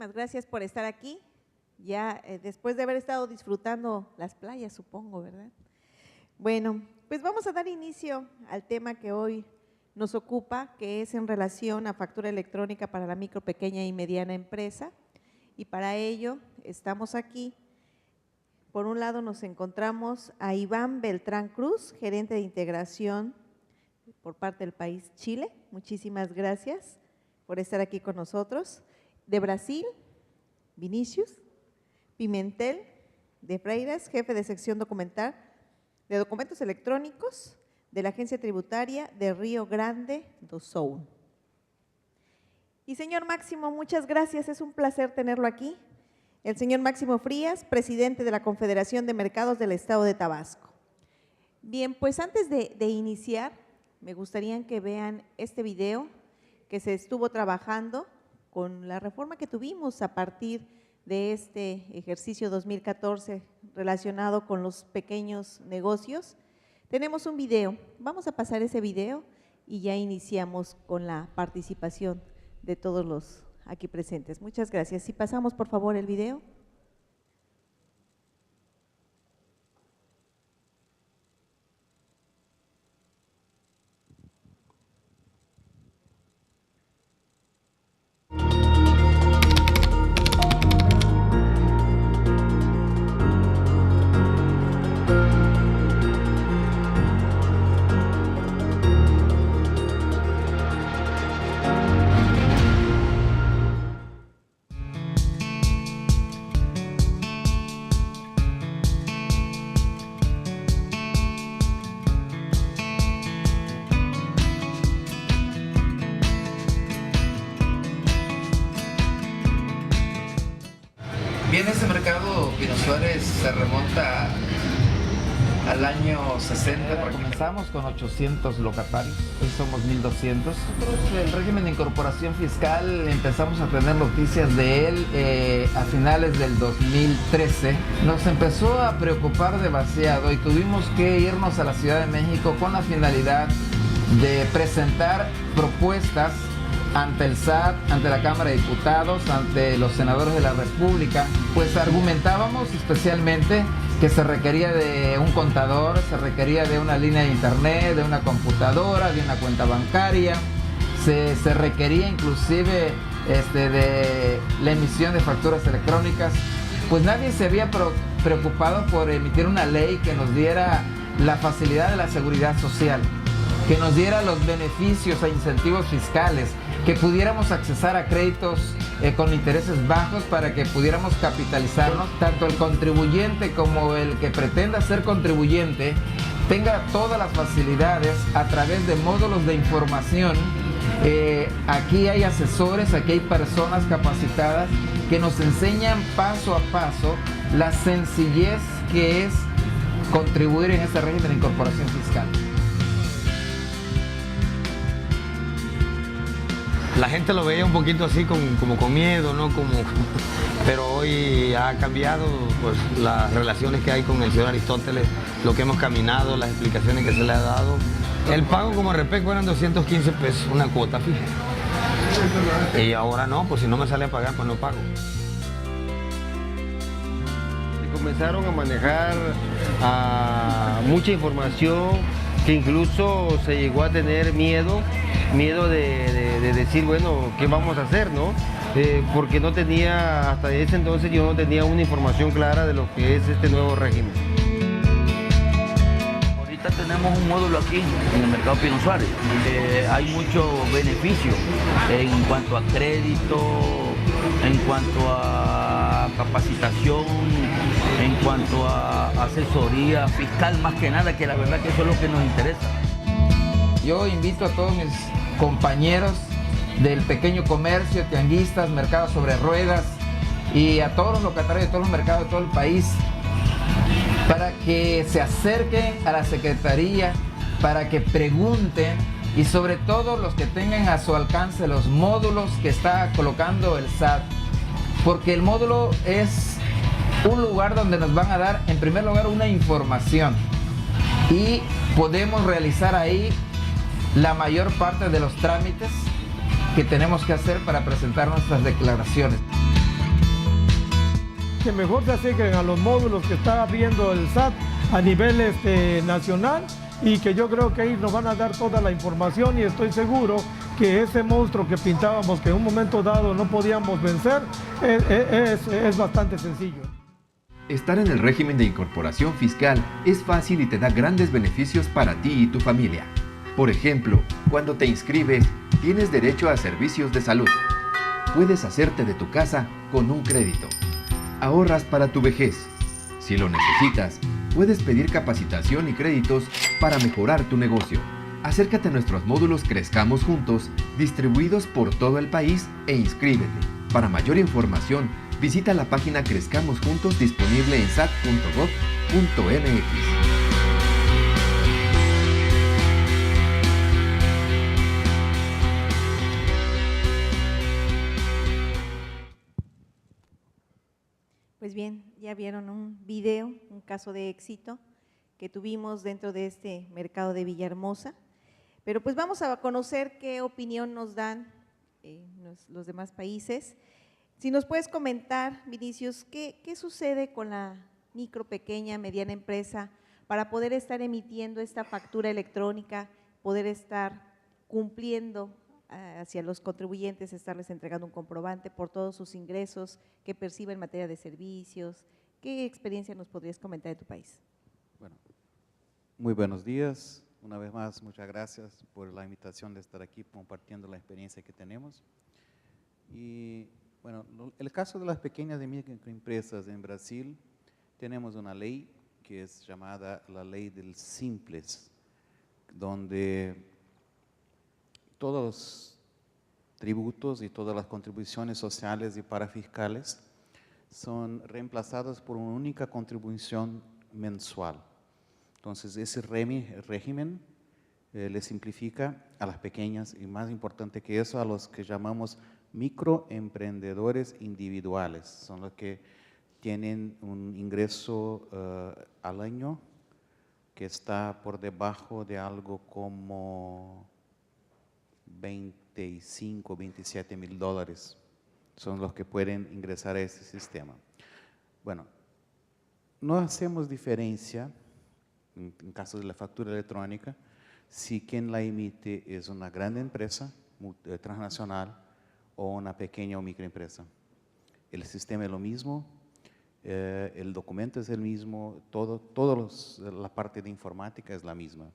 Muchas gracias por estar aquí, ya después de haber estado disfrutando las playas, supongo, ¿verdad? Bueno, pues vamos a dar inicio al tema que hoy nos ocupa, que es en relación a factura electrónica para la micro, pequeña y mediana empresa. Y para ello estamos aquí. Por un lado nos encontramos a Iván Beltrán Cruz, gerente de integración por parte del país Chile. Muchísimas gracias por estar aquí con nosotros. De Brasil, Vinicius Pimentel de Freiras, jefe de sección documental de documentos electrónicos de la Agencia Tributaria de Río Grande do Sul. Y señor Máximo, muchas gracias, es un placer tenerlo aquí. El señor Máximo Frías, presidente de la Confederación de Mercados del Estado de Tabasco. Bien, pues antes de iniciar, me gustaría que vean este video que se estuvo trabajando con la reforma que tuvimos a partir de este ejercicio 2014 relacionado con los pequeños negocios. Tenemos un video, vamos a pasar ese video y ya iniciamos con la participación de todos los aquí presentes. Muchas gracias. Si pasamos por favor el video. Bien, ese mercado Pino Suárez se remonta al año 60. Comenzamos con 800 locatarios, hoy somos 1200. El régimen de incorporación fiscal empezamos a tener noticias de él a finales del 2013. Nos empezó a preocupar demasiado y tuvimos que irnos a la Ciudad de México con la finalidad de presentar propuestas ante el SAT, ante la Cámara de Diputados, ante los senadores de la República. Pues argumentábamos especialmente que se requería de un contador, se requería de una línea de internet, de una computadora, de una cuenta bancaria, se requería inclusive de la emisión de facturas electrónicas. Pues nadie se había preocupado por emitir una ley que nos diera la facilidad de la seguridad social, que nos diera los beneficios e incentivos fiscales, que pudiéramos accesar a créditos con intereses bajos para que pudiéramos capitalizarnos, tanto el contribuyente como el que pretenda ser contribuyente tenga todas las facilidades a través de módulos de información. Aquí hay asesores, aquí hay personas capacitadas que nos enseñan paso a paso la sencillez que es contribuir en este régimen de incorporación fiscal. La gente lo veía un poquito así como con miedo, ¿no? Pero hoy ha cambiado pues, las relaciones que hay con el señor Aristóteles, lo que hemos caminado, las explicaciones que se le ha dado. El pago como REPECO eran 215 pesos, una cuota fija. Y ahora no, pues si no me sale a pagar, pues no pago. Comenzaron a manejar mucha información que incluso se llegó a tener miedo de decir, bueno, ¿qué vamos a hacer, no? Porque no tenía, hasta ese entonces yo no tenía una información clara de lo que es este nuevo régimen. Ahorita tenemos un módulo aquí en el mercado Pino Suárez. Hay muchos beneficios en cuanto a crédito, en cuanto a capacitación, en cuanto a asesoría fiscal, más que nada, que la verdad que eso es lo que nos interesa. Yo invito a todos mis compañeros del pequeño comercio, tianguistas, mercados sobre ruedas y a todos los locatarios de todos los mercados de todo el país para que se acerquen a la Secretaría, para que pregunten y sobre todo los que tengan a su alcance los módulos que está colocando el SAT, porque el módulo es un lugar donde nos van a dar en primer lugar una información y podemos realizar ahí la mayor parte de los trámites que tenemos que hacer para presentar nuestras declaraciones. que mejor se acerquen a los módulos que está abriendo el SAT a nivel nacional, y que yo creo que ahí nos van a dar toda la información, y estoy seguro que ese monstruo que pintábamos, que en un momento dado no podíamos vencer, es bastante sencillo. Estar en el régimen de incorporación fiscal es fácil y te da grandes beneficios para ti y tu familia. Por ejemplo, cuando te inscribes, tienes derecho a servicios de salud. Puedes hacerte de tu casa con un crédito. Ahorras para tu vejez. Si lo necesitas, puedes pedir capacitación y créditos para mejorar tu negocio. Acércate a nuestros módulos Crezcamos Juntos, distribuidos por todo el país, e inscríbete. Para mayor información, visita la página Crezcamos Juntos disponible en sat.gov.mx. Pues bien, ya vieron un video, un caso de éxito que tuvimos dentro de este mercado de Villahermosa, pero pues vamos a conocer qué opinión nos dan los demás países. Si nos puedes comentar, Vinicius, ¿qué sucede con la micro, pequeña, mediana empresa para poder estar emitiendo esta factura electrónica, poder estar cumpliendo hacia los contribuyentes, estarles entregando un comprobante por todos sus ingresos que percibe en materia de servicios? ¿Qué experiencia nos podrías comentar de tu país? Bueno, muy buenos días. Una vez más, muchas gracias por la invitación de estar aquí compartiendo la experiencia que tenemos. Y bueno, el caso de las pequeñas y microempresas en Brasil, tenemos una ley que es llamada la Ley del Simples, donde todos los tributos y todas las contribuciones sociales y parafiscales son reemplazados por una única contribución mensual. Entonces, ese régimen le simplifica a las pequeñas, y más importante que eso, a los que llamamos microemprendedores individuales. Son los que tienen un ingreso al año que está por debajo de algo como 25, 27 mil dólares. Son los que pueden ingresar a ese sistema. Bueno, no hacemos diferencia, en caso de la factura electrónica, si quien la emite es una gran empresa transnacional o una pequeña o microempresa. El sistema es lo mismo, el documento es el mismo, la parte de informática es la misma.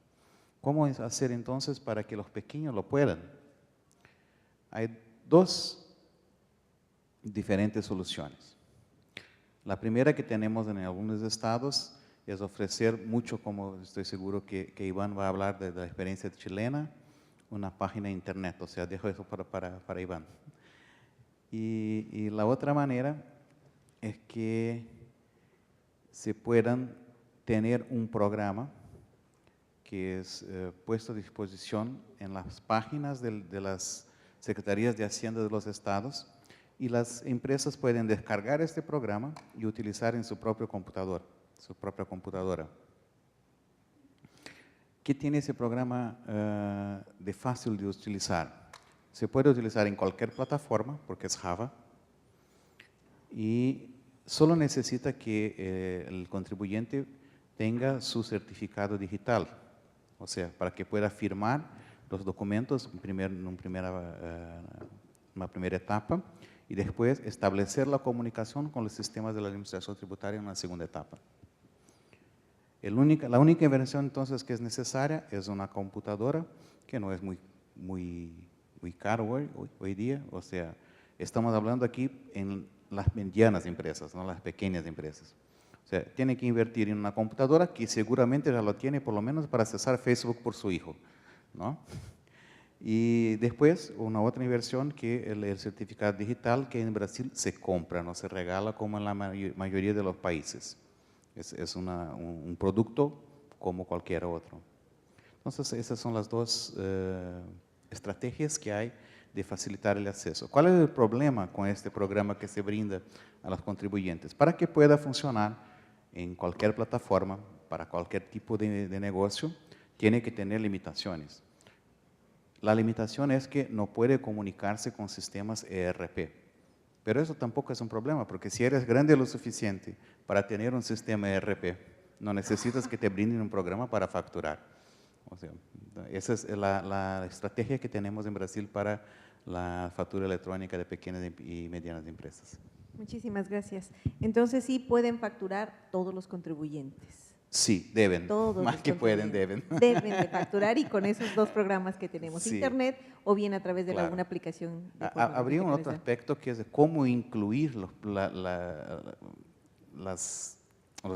¿Cómo hacer entonces para que los pequeños lo puedan? Hay dos diferentes soluciones. La primera que tenemos en algunos estados es ofrecer mucho, como estoy seguro que Iván va a hablar de la experiencia chilena, una página de internet, o sea, dejo eso para Iván. Y la otra manera es que se puedan tener un programa que es puesto a disposición en las páginas de las Secretarías de Hacienda de los estados, y las empresas pueden descargar este programa y utilizar en su propio computador, su propia computadora. ¿Qué tiene ese programa de fácil de utilizar? Se puede utilizar en cualquier plataforma, porque es Java, y solo necesita que el contribuyente tenga su certificado digital, o sea, para que pueda firmar los documentos en una primera etapa, y después establecer la comunicación con los sistemas de la administración tributaria en una segunda etapa. La única inversión entonces que es necesaria es una computadora, que no es muy caro hoy día, o sea, estamos hablando aquí en las medianas empresas, no las pequeñas empresas. O sea, tiene que invertir en una computadora que seguramente ya lo tiene por lo menos para accesar Facebook por su hijo, ¿no? Y después una otra inversión que el certificado digital, que en Brasil se compra, no se regala como en la mayoría de los países. Es un producto como cualquier otro. Entonces, esas son las dos estrategias que hay de facilitar el acceso. ¿Cuál es el problema con este programa que se brinda a los contribuyentes? Para que pueda funcionar en cualquier plataforma, para cualquier tipo de negocio, tiene que tener limitaciones. La limitación es que no puede comunicarse con sistemas ERP. Pero eso tampoco es un problema, porque si eres grande lo suficiente para tener un sistema ERP, no necesitas que te brinden un programa para facturar. O sea, esa es la estrategia que tenemos en Brasil para la factura electrónica de pequeñas y medianas empresas. Muchísimas gracias. Entonces sí pueden facturar todos los contribuyentes. Sí, deben. Todos Más los que pueden, deben. contribuyentes Deben de facturar y con esos dos programas que tenemos, Sí. Internet o bien a través de Claro. alguna aplicación. de forma Habría un que otro les da. aspecto que es de cómo incluir los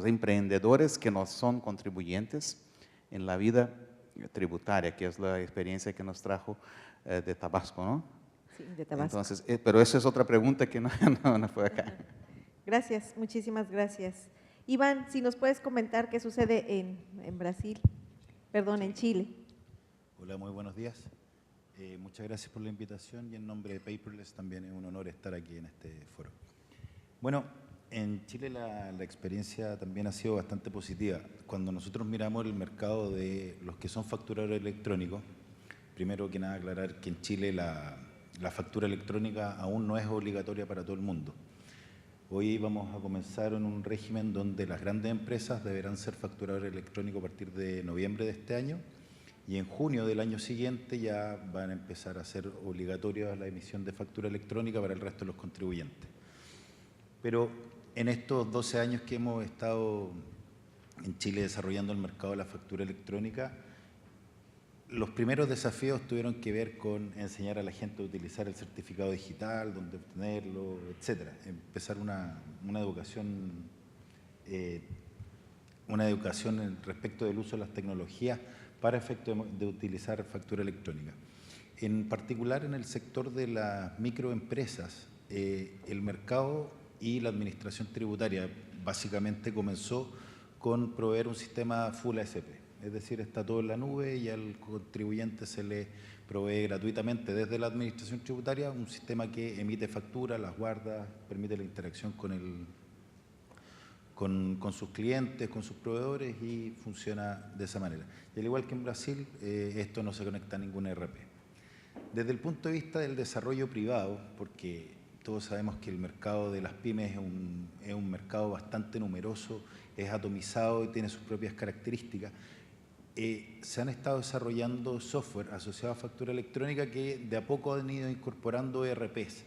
emprendedores que no son contribuyentes en la vida tributaria, que es la experiencia que nos trajo de Tabasco, ¿no? Sí, de Tabasco. Entonces, pero esa es otra pregunta que no fue acá. Gracias, muchísimas gracias. Iván, si nos puedes comentar qué sucede en Brasil, perdón, en Chile. Hola, muy buenos días. Muchas gracias por la invitación y en nombre de Paperless también es un honor estar aquí en este foro. Bueno, en Chile la experiencia también ha sido bastante positiva. Cuando nosotros miramos el mercado de los que son facturadores electrónicos, primero que nada aclarar que en Chile la factura electrónica aún no es obligatoria para todo el mundo. Hoy vamos a comenzar en un régimen donde las grandes empresas deberán ser facturadores electrónicos a partir de noviembre de este año y en junio del año siguiente ya van a empezar a ser obligatorias la emisión de factura electrónica para el resto de los contribuyentes. Pero en estos 12 años que hemos estado en Chile desarrollando el mercado de la factura electrónica, los primeros desafíos tuvieron que ver con enseñar a la gente a utilizar el certificado digital, dónde obtenerlo, etcétera. Empezar una educación respecto del uso de las tecnologías para efecto de utilizar factura electrónica. En particular en el sector de las microempresas, el mercado y la administración tributaria básicamente comenzó con proveer un sistema Full ASP. Es decir, está todo en la nube y al contribuyente se le provee gratuitamente desde la administración tributaria un sistema que emite facturas, las guarda, permite la interacción con sus clientes, con sus proveedores y funciona de esa manera. Y al igual que en Brasil, esto no se conecta a ningún ERP. Desde el punto de vista del desarrollo privado, porque todos sabemos que el mercado de las pymes es un mercado bastante numeroso, es atomizado y tiene sus propias características, se han estado desarrollando software asociado a factura electrónica que de a poco han ido incorporando ERPs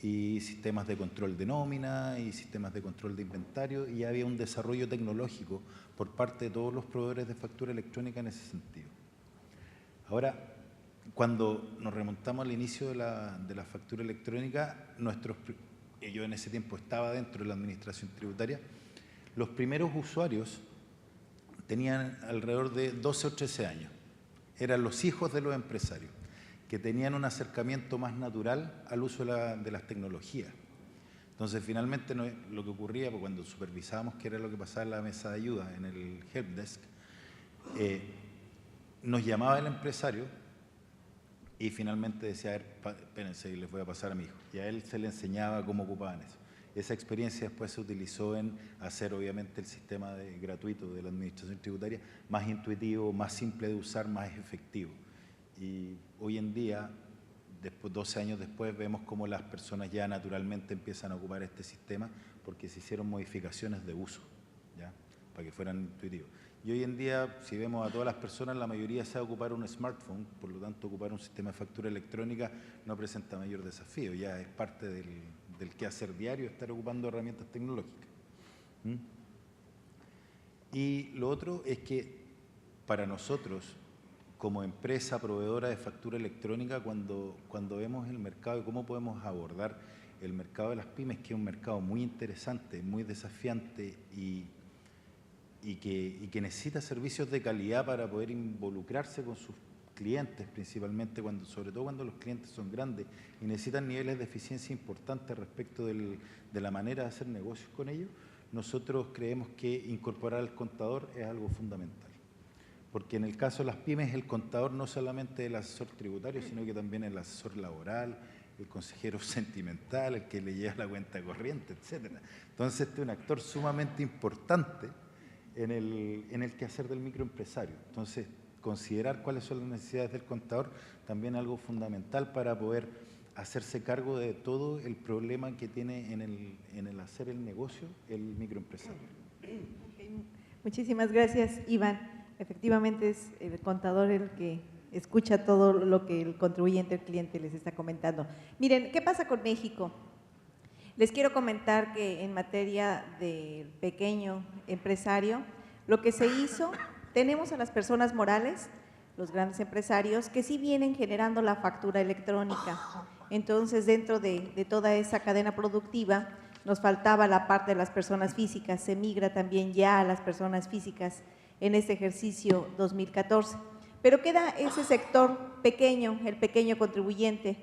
y sistemas de control de nómina y sistemas de control de inventario, y había un desarrollo tecnológico por parte de todos los proveedores de factura electrónica en ese sentido. Ahora, cuando nos remontamos al inicio de la factura electrónica, yo en ese tiempo estaba dentro de la administración tributaria, los primeros usuarios tenían alrededor de 12 o 13 años. Eran los hijos de los empresarios, que tenían un acercamiento más natural al uso de las tecnologías. Entonces, finalmente, lo que ocurría cuando supervisábamos qué era lo que pasaba en la mesa de ayuda, en el helpdesk, nos llamaba el empresario y finalmente decía, a ver, espérense, les voy a pasar a mi hijo. Y a él se le enseñaba cómo ocupaban eso. Esa experiencia después se utilizó en hacer, obviamente, el sistema gratuito de la administración tributaria más intuitivo, más simple de usar, más efectivo. Y hoy en día, 12 años después, vemos cómo las personas ya naturalmente empiezan a ocupar este sistema porque se hicieron modificaciones de uso, ¿ya? Para que fueran intuitivos. Y hoy en día, si vemos a todas las personas, la mayoría sabe ocupar un smartphone, por lo tanto, ocupar un sistema de factura electrónica no presenta mayor desafío, ya es parte del quehacer diario estar ocupando herramientas tecnológicas. Y lo otro es que para nosotros, como empresa proveedora de factura electrónica, cuando vemos el mercado y cómo podemos abordar el mercado de las pymes, que es un mercado muy interesante, muy desafiante y que necesita servicios de calidad para poder involucrarse con sus clientes, principalmente, sobre todo cuando los clientes son grandes y necesitan niveles de eficiencia importantes respecto de la manera de hacer negocios con ellos, nosotros creemos que incorporar al contador es algo fundamental. Porque en el caso de las pymes, el contador no solamente es el asesor tributario, sino que también el asesor laboral, el consejero sentimental, el que le lleva la cuenta corriente, etc. Entonces, este es un actor sumamente importante en el quehacer del microempresario. Entonces, considerar cuáles son las necesidades del contador también es algo fundamental para poder hacerse cargo de todo el problema que tiene en el hacer el negocio el microempresario. Okay. Muchísimas gracias, Iván. Efectivamente es el contador el que escucha todo lo que el contribuyente, el cliente les está comentando. Miren, ¿qué pasa con México? Les quiero comentar que en materia de pequeño empresario, lo que se hizo, tenemos a las personas morales, los grandes empresarios, que sí vienen generando la factura electrónica. Entonces, dentro de toda esa cadena productiva, nos faltaba la parte de las personas físicas, se migra también ya a las personas físicas en este ejercicio 2014. Pero queda ese sector pequeño, el pequeño contribuyente,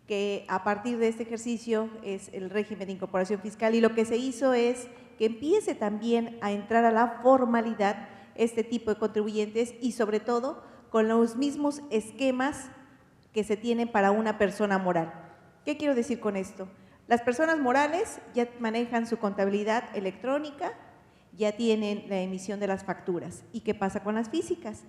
que a partir de este ejercicio es el régimen de incorporación fiscal, y lo que se hizo es que empiece también a entrar a la formalidad este tipo de contribuyentes y sobre todo con los mismos esquemas que se tienen para una persona moral. ¿Qué quiero decir con esto? Las personas morales ya manejan su contabilidad electrónica, ya tienen la emisión de las facturas. ¿Y qué pasa con las físicas?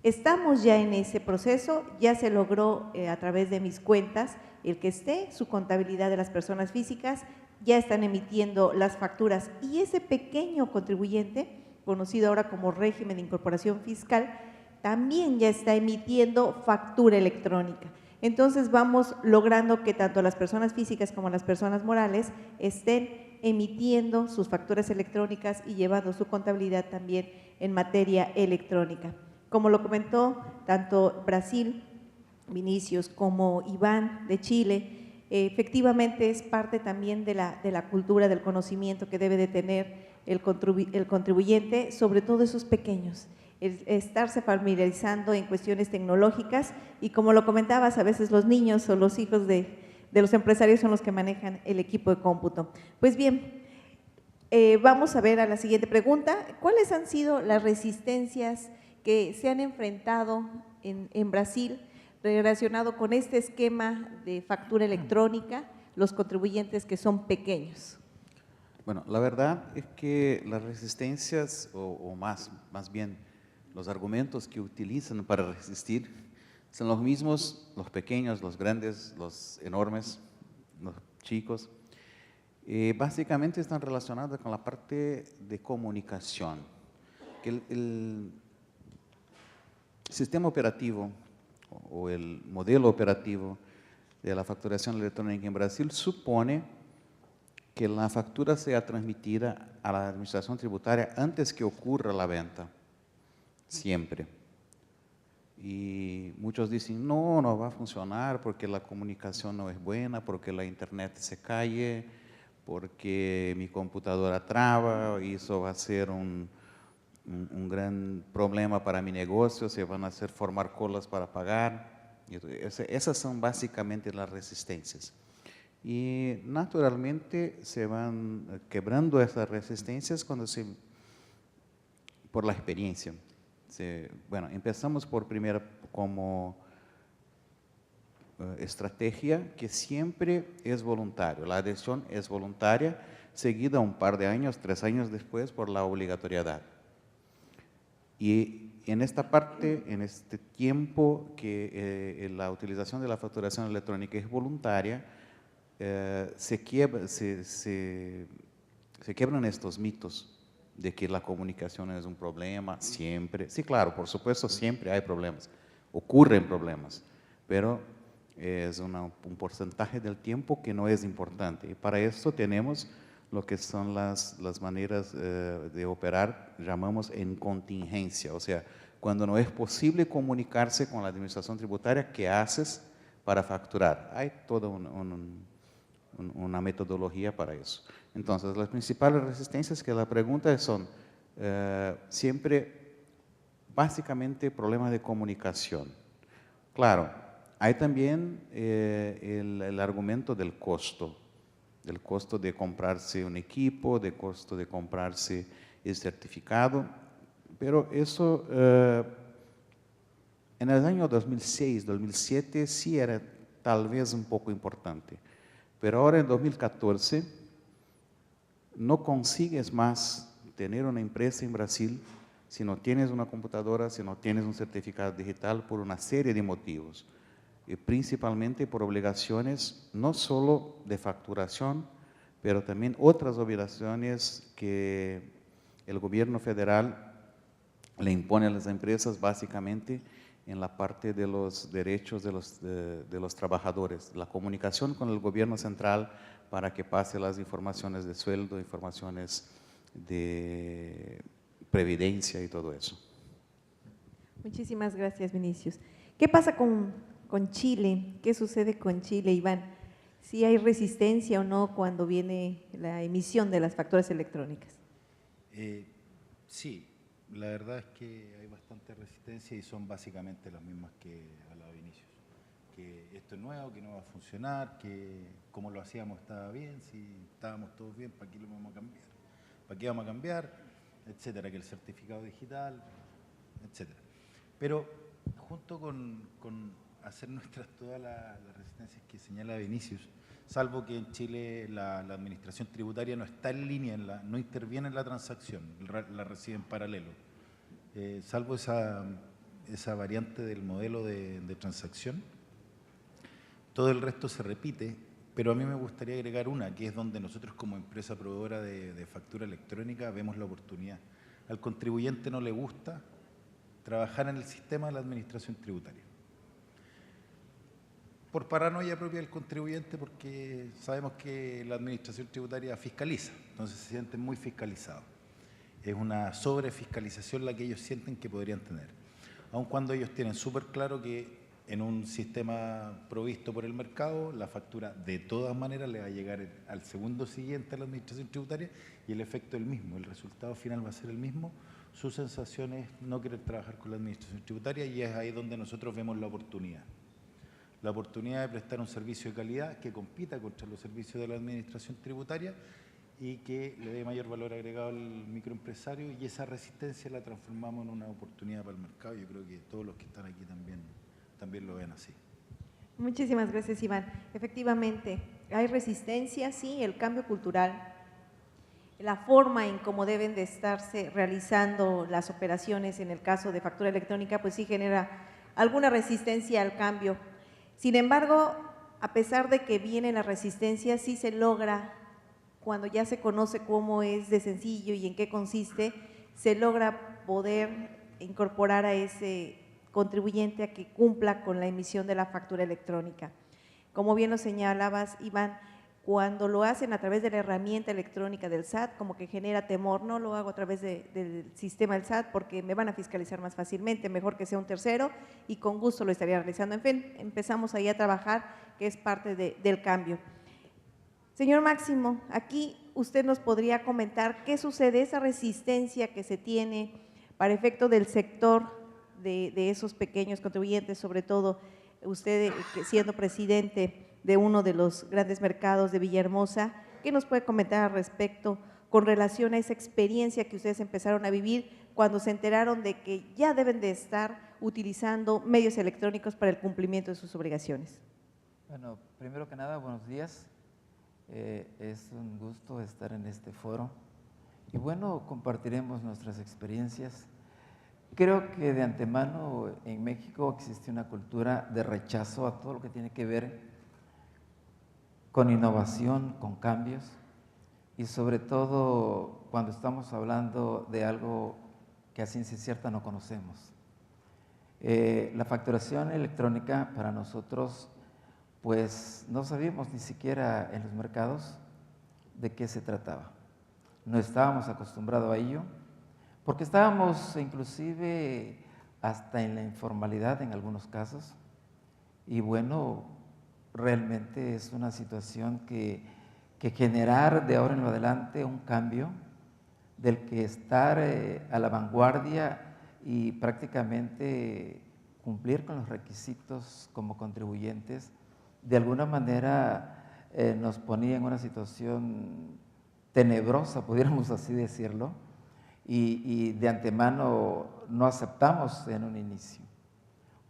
Estamos ya en ese proceso, ya se logró a través de mis cuentas el que esté su contabilidad de las personas físicas, ya están emitiendo las facturas y ese pequeño contribuyente, conocido ahora como régimen de incorporación fiscal, también ya está emitiendo factura electrónica. Entonces vamos logrando que tanto las personas físicas como las personas morales estén emitiendo sus facturas electrónicas y llevando su contabilidad también en materia electrónica. Como lo comentó tanto Brasil, Vinicius, como Iván de Chile, efectivamente es parte también de la cultura, del conocimiento que debe de tener el contribuyente, sobre todo esos pequeños, estarse familiarizando en cuestiones tecnológicas y como lo comentabas, a veces los niños o los hijos de los empresarios son los que manejan el equipo de cómputo. Pues bien, vamos a ver a la siguiente pregunta. ¿Cuáles han sido las resistencias que se han enfrentado en Brasil relacionado con este esquema de factura electrónica, los contribuyentes que son pequeños? Bueno, la verdad es que las resistencias, o más bien los argumentos que utilizan para resistir, son los mismos, los pequeños, los grandes, los enormes, los chicos. Básicamente están relacionados con la parte de comunicación. Que el sistema operativo o el modelo operativo de la facturación electrónica en Brasil supone que la factura sea transmitida a la administración tributaria antes que ocurra la venta, siempre. Y muchos dicen, no va a funcionar porque la comunicación no es buena, porque la internet se cae, porque mi computadora traba y eso va a ser un gran problema para mi negocio, se van a hacer formar colas para pagar. Esas son básicamente las resistencias. Y naturalmente se van quebrando esas resistencias por la experiencia. Bueno, empezamos por primero como estrategia que siempre es voluntario. La adhesión es voluntaria, seguida un par de años, 3 años después por la obligatoriedad. Y en esta parte, en este tiempo que la utilización de la facturación electrónica es voluntaria, se quiebran estos mitos de que la comunicación es un problema siempre. Sí, claro, por supuesto, siempre hay problemas, ocurren problemas, pero es un porcentaje del tiempo que no es importante. Y para esto tenemos lo que son las maneras de operar, llamamos en contingencia, o sea, cuando no es posible comunicarse con la administración tributaria, ¿qué haces para facturar? Hay toda una metodología para eso. Entonces, las principales resistencias que la pregunta son siempre, básicamente, problemas de comunicación. Claro, hay también el argumento del costo de comprarse un equipo, del costo de comprarse el certificado, pero eso en el año 2006, 2007 sí era tal vez un poco importante, pero ahora en 2014 no consigues más tener una empresa en Brasil si no tienes una computadora, si no tienes un certificado digital por una serie de motivos. principalmente por obligaciones no solo de facturación, pero también otras obligaciones que el gobierno federal le impone a las empresas, básicamente en la parte de los derechos de los trabajadores, la comunicación con el gobierno central para que pase las informaciones de sueldo, informaciones de previdencia y todo eso. Muchísimas gracias, Vinicius. ¿Qué pasa con Chile? ¿Qué sucede con Chile, Iván? ¿Si hay resistencia o no cuando viene la emisión de las facturas electrónicas? Sí, la verdad es que hay bastante resistencia y son básicamente las mismas que hablaba Vinicius. Que esto es nuevo, que no va a funcionar, que como lo hacíamos estaba bien, si estábamos todos bien, ¿para qué lo vamos a cambiar? ¿Para qué vamos a cambiar? Etcétera, que el certificado digital, etcétera. Pero junto con hacer nuestras todas las resistencias que señala Vinicius, salvo que en Chile la administración tributaria no está en línea, no interviene en la transacción, la recibe en paralelo. Salvo esa variante del modelo de transacción, todo el resto se repite, pero a mí me gustaría agregar una, que es donde nosotros como empresa proveedora de factura electrónica vemos la oportunidad. Al contribuyente no le gusta trabajar en el sistema de la administración tributaria. Por paranoia propia del contribuyente, porque sabemos que la administración tributaria fiscaliza, entonces se sienten muy fiscalizados. Es una sobrefiscalización la que ellos sienten que podrían tener, aun cuando ellos tienen súper claro que en un sistema provisto por el mercado, la factura de todas maneras le va a llegar al segundo siguiente a la administración tributaria y el efecto es el mismo, el resultado final va a ser el mismo. Su sensación es no querer trabajar con la administración tributaria y es ahí donde nosotros vemos la oportunidad. La oportunidad de prestar un servicio de calidad que compita contra los servicios de la administración tributaria y que le dé mayor valor agregado al microempresario, y esa resistencia la transformamos en una oportunidad para el mercado. Yo creo que todos los que están aquí también lo ven así. Muchísimas gracias, Iván. Efectivamente, hay resistencia, sí, el cambio cultural, la forma en cómo deben de estarse realizando las operaciones en el caso de factura electrónica, pues sí genera alguna resistencia al cambio. Sin embargo, a pesar de que viene la resistencia, sí se logra, cuando ya se conoce cómo es de sencillo y en qué consiste, se logra poder incorporar a ese contribuyente a que cumpla con la emisión de la factura electrónica. Como bien lo señalabas, Iván, cuando lo hacen a través de la herramienta electrónica del SAT, como que genera temor, no lo hago a través del sistema del SAT porque me van a fiscalizar más fácilmente, mejor que sea un tercero y con gusto lo estaría realizando. En fin, empezamos ahí a trabajar, que es parte del cambio. Señor Máximo, aquí usted nos podría comentar qué sucede, esa resistencia que se tiene para efecto del sector de esos pequeños contribuyentes, sobre todo usted siendo presidente de uno de los grandes mercados de Villahermosa. ¿Qué nos puede comentar al respecto con relación a esa experiencia que ustedes empezaron a vivir cuando se enteraron de que ya deben de estar utilizando medios electrónicos para el cumplimiento de sus obligaciones? Bueno, primero que nada, buenos días. Es un gusto estar en este foro y bueno, compartiremos nuestras experiencias. Creo que de antemano en México existe una cultura de rechazo a todo lo que tiene que ver con innovación, con cambios y sobre todo cuando estamos hablando de algo que a ciencia cierta no conocemos. La facturación electrónica para nosotros, pues no sabíamos ni siquiera en los mercados de qué se trataba. No estábamos acostumbrados a ello porque estábamos inclusive hasta en la informalidad en algunos casos y bueno, realmente es una situación que generar de ahora en adelante un cambio del que estar a la vanguardia y prácticamente cumplir con los requisitos como contribuyentes, de alguna manera nos ponía en una situación tenebrosa, pudiéramos así decirlo, y de antemano no aceptamos en un inicio.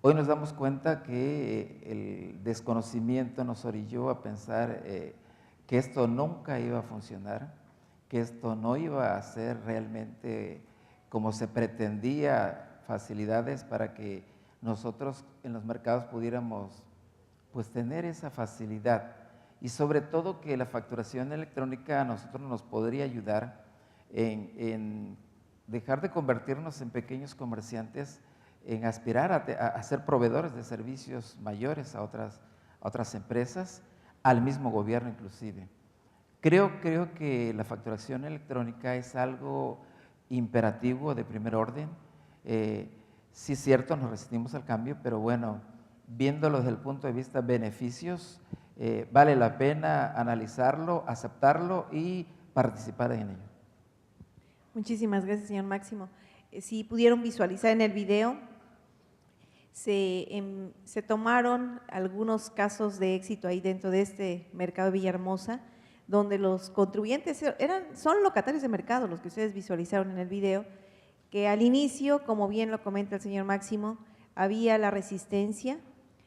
Hoy nos damos cuenta que el desconocimiento nos orilló a pensar que esto nunca iba a funcionar, que esto no iba a ser realmente como se pretendía, facilidades para que nosotros en los mercados pudiéramos pues tener esa facilidad y sobre todo que la facturación electrónica a nosotros nos podría ayudar en dejar de convertirnos en pequeños comerciantes, en aspirar a ser proveedores de servicios mayores a otras empresas, al mismo gobierno inclusive. Creo que la facturación electrónica es algo imperativo de primer orden. Sí es cierto, nos resistimos al cambio, pero bueno, viéndolo desde el punto de vista beneficios, vale la pena analizarlo, aceptarlo y participar en ello. Muchísimas gracias, señor Máximo. Si pudieron visualizar en el video, se tomaron algunos casos de éxito ahí dentro de este mercado de Villahermosa, donde los contribuyentes son locatarios de mercado, los que ustedes visualizaron en el video, que al inicio, como bien lo comenta el señor Máximo, había la resistencia,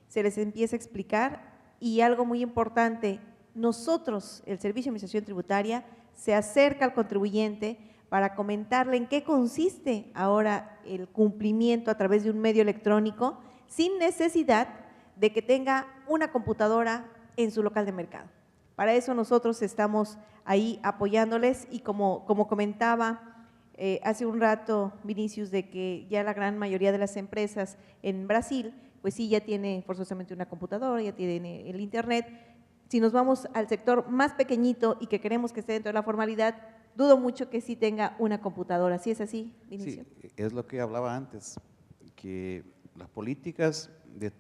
se les empieza a explicar y algo muy importante, nosotros, el Servicio de Administración Tributaria, se acerca al contribuyente para comentarle en qué consiste ahora el cumplimiento a través de un medio electrónico sin necesidad de que tenga una computadora en su local de mercado. Para eso nosotros estamos ahí apoyándoles y como comentaba hace un rato Vinicius, de que ya la gran mayoría de las empresas en Brasil, pues sí, ya tiene forzosamente una computadora, ya tiene el internet. Si nos vamos al sector más pequeñito y que queremos que esté dentro de la formalidad, dudo mucho que sí tenga una computadora. ¿Sí es así, Vinicius? Sí, es lo que hablaba antes, que las políticas de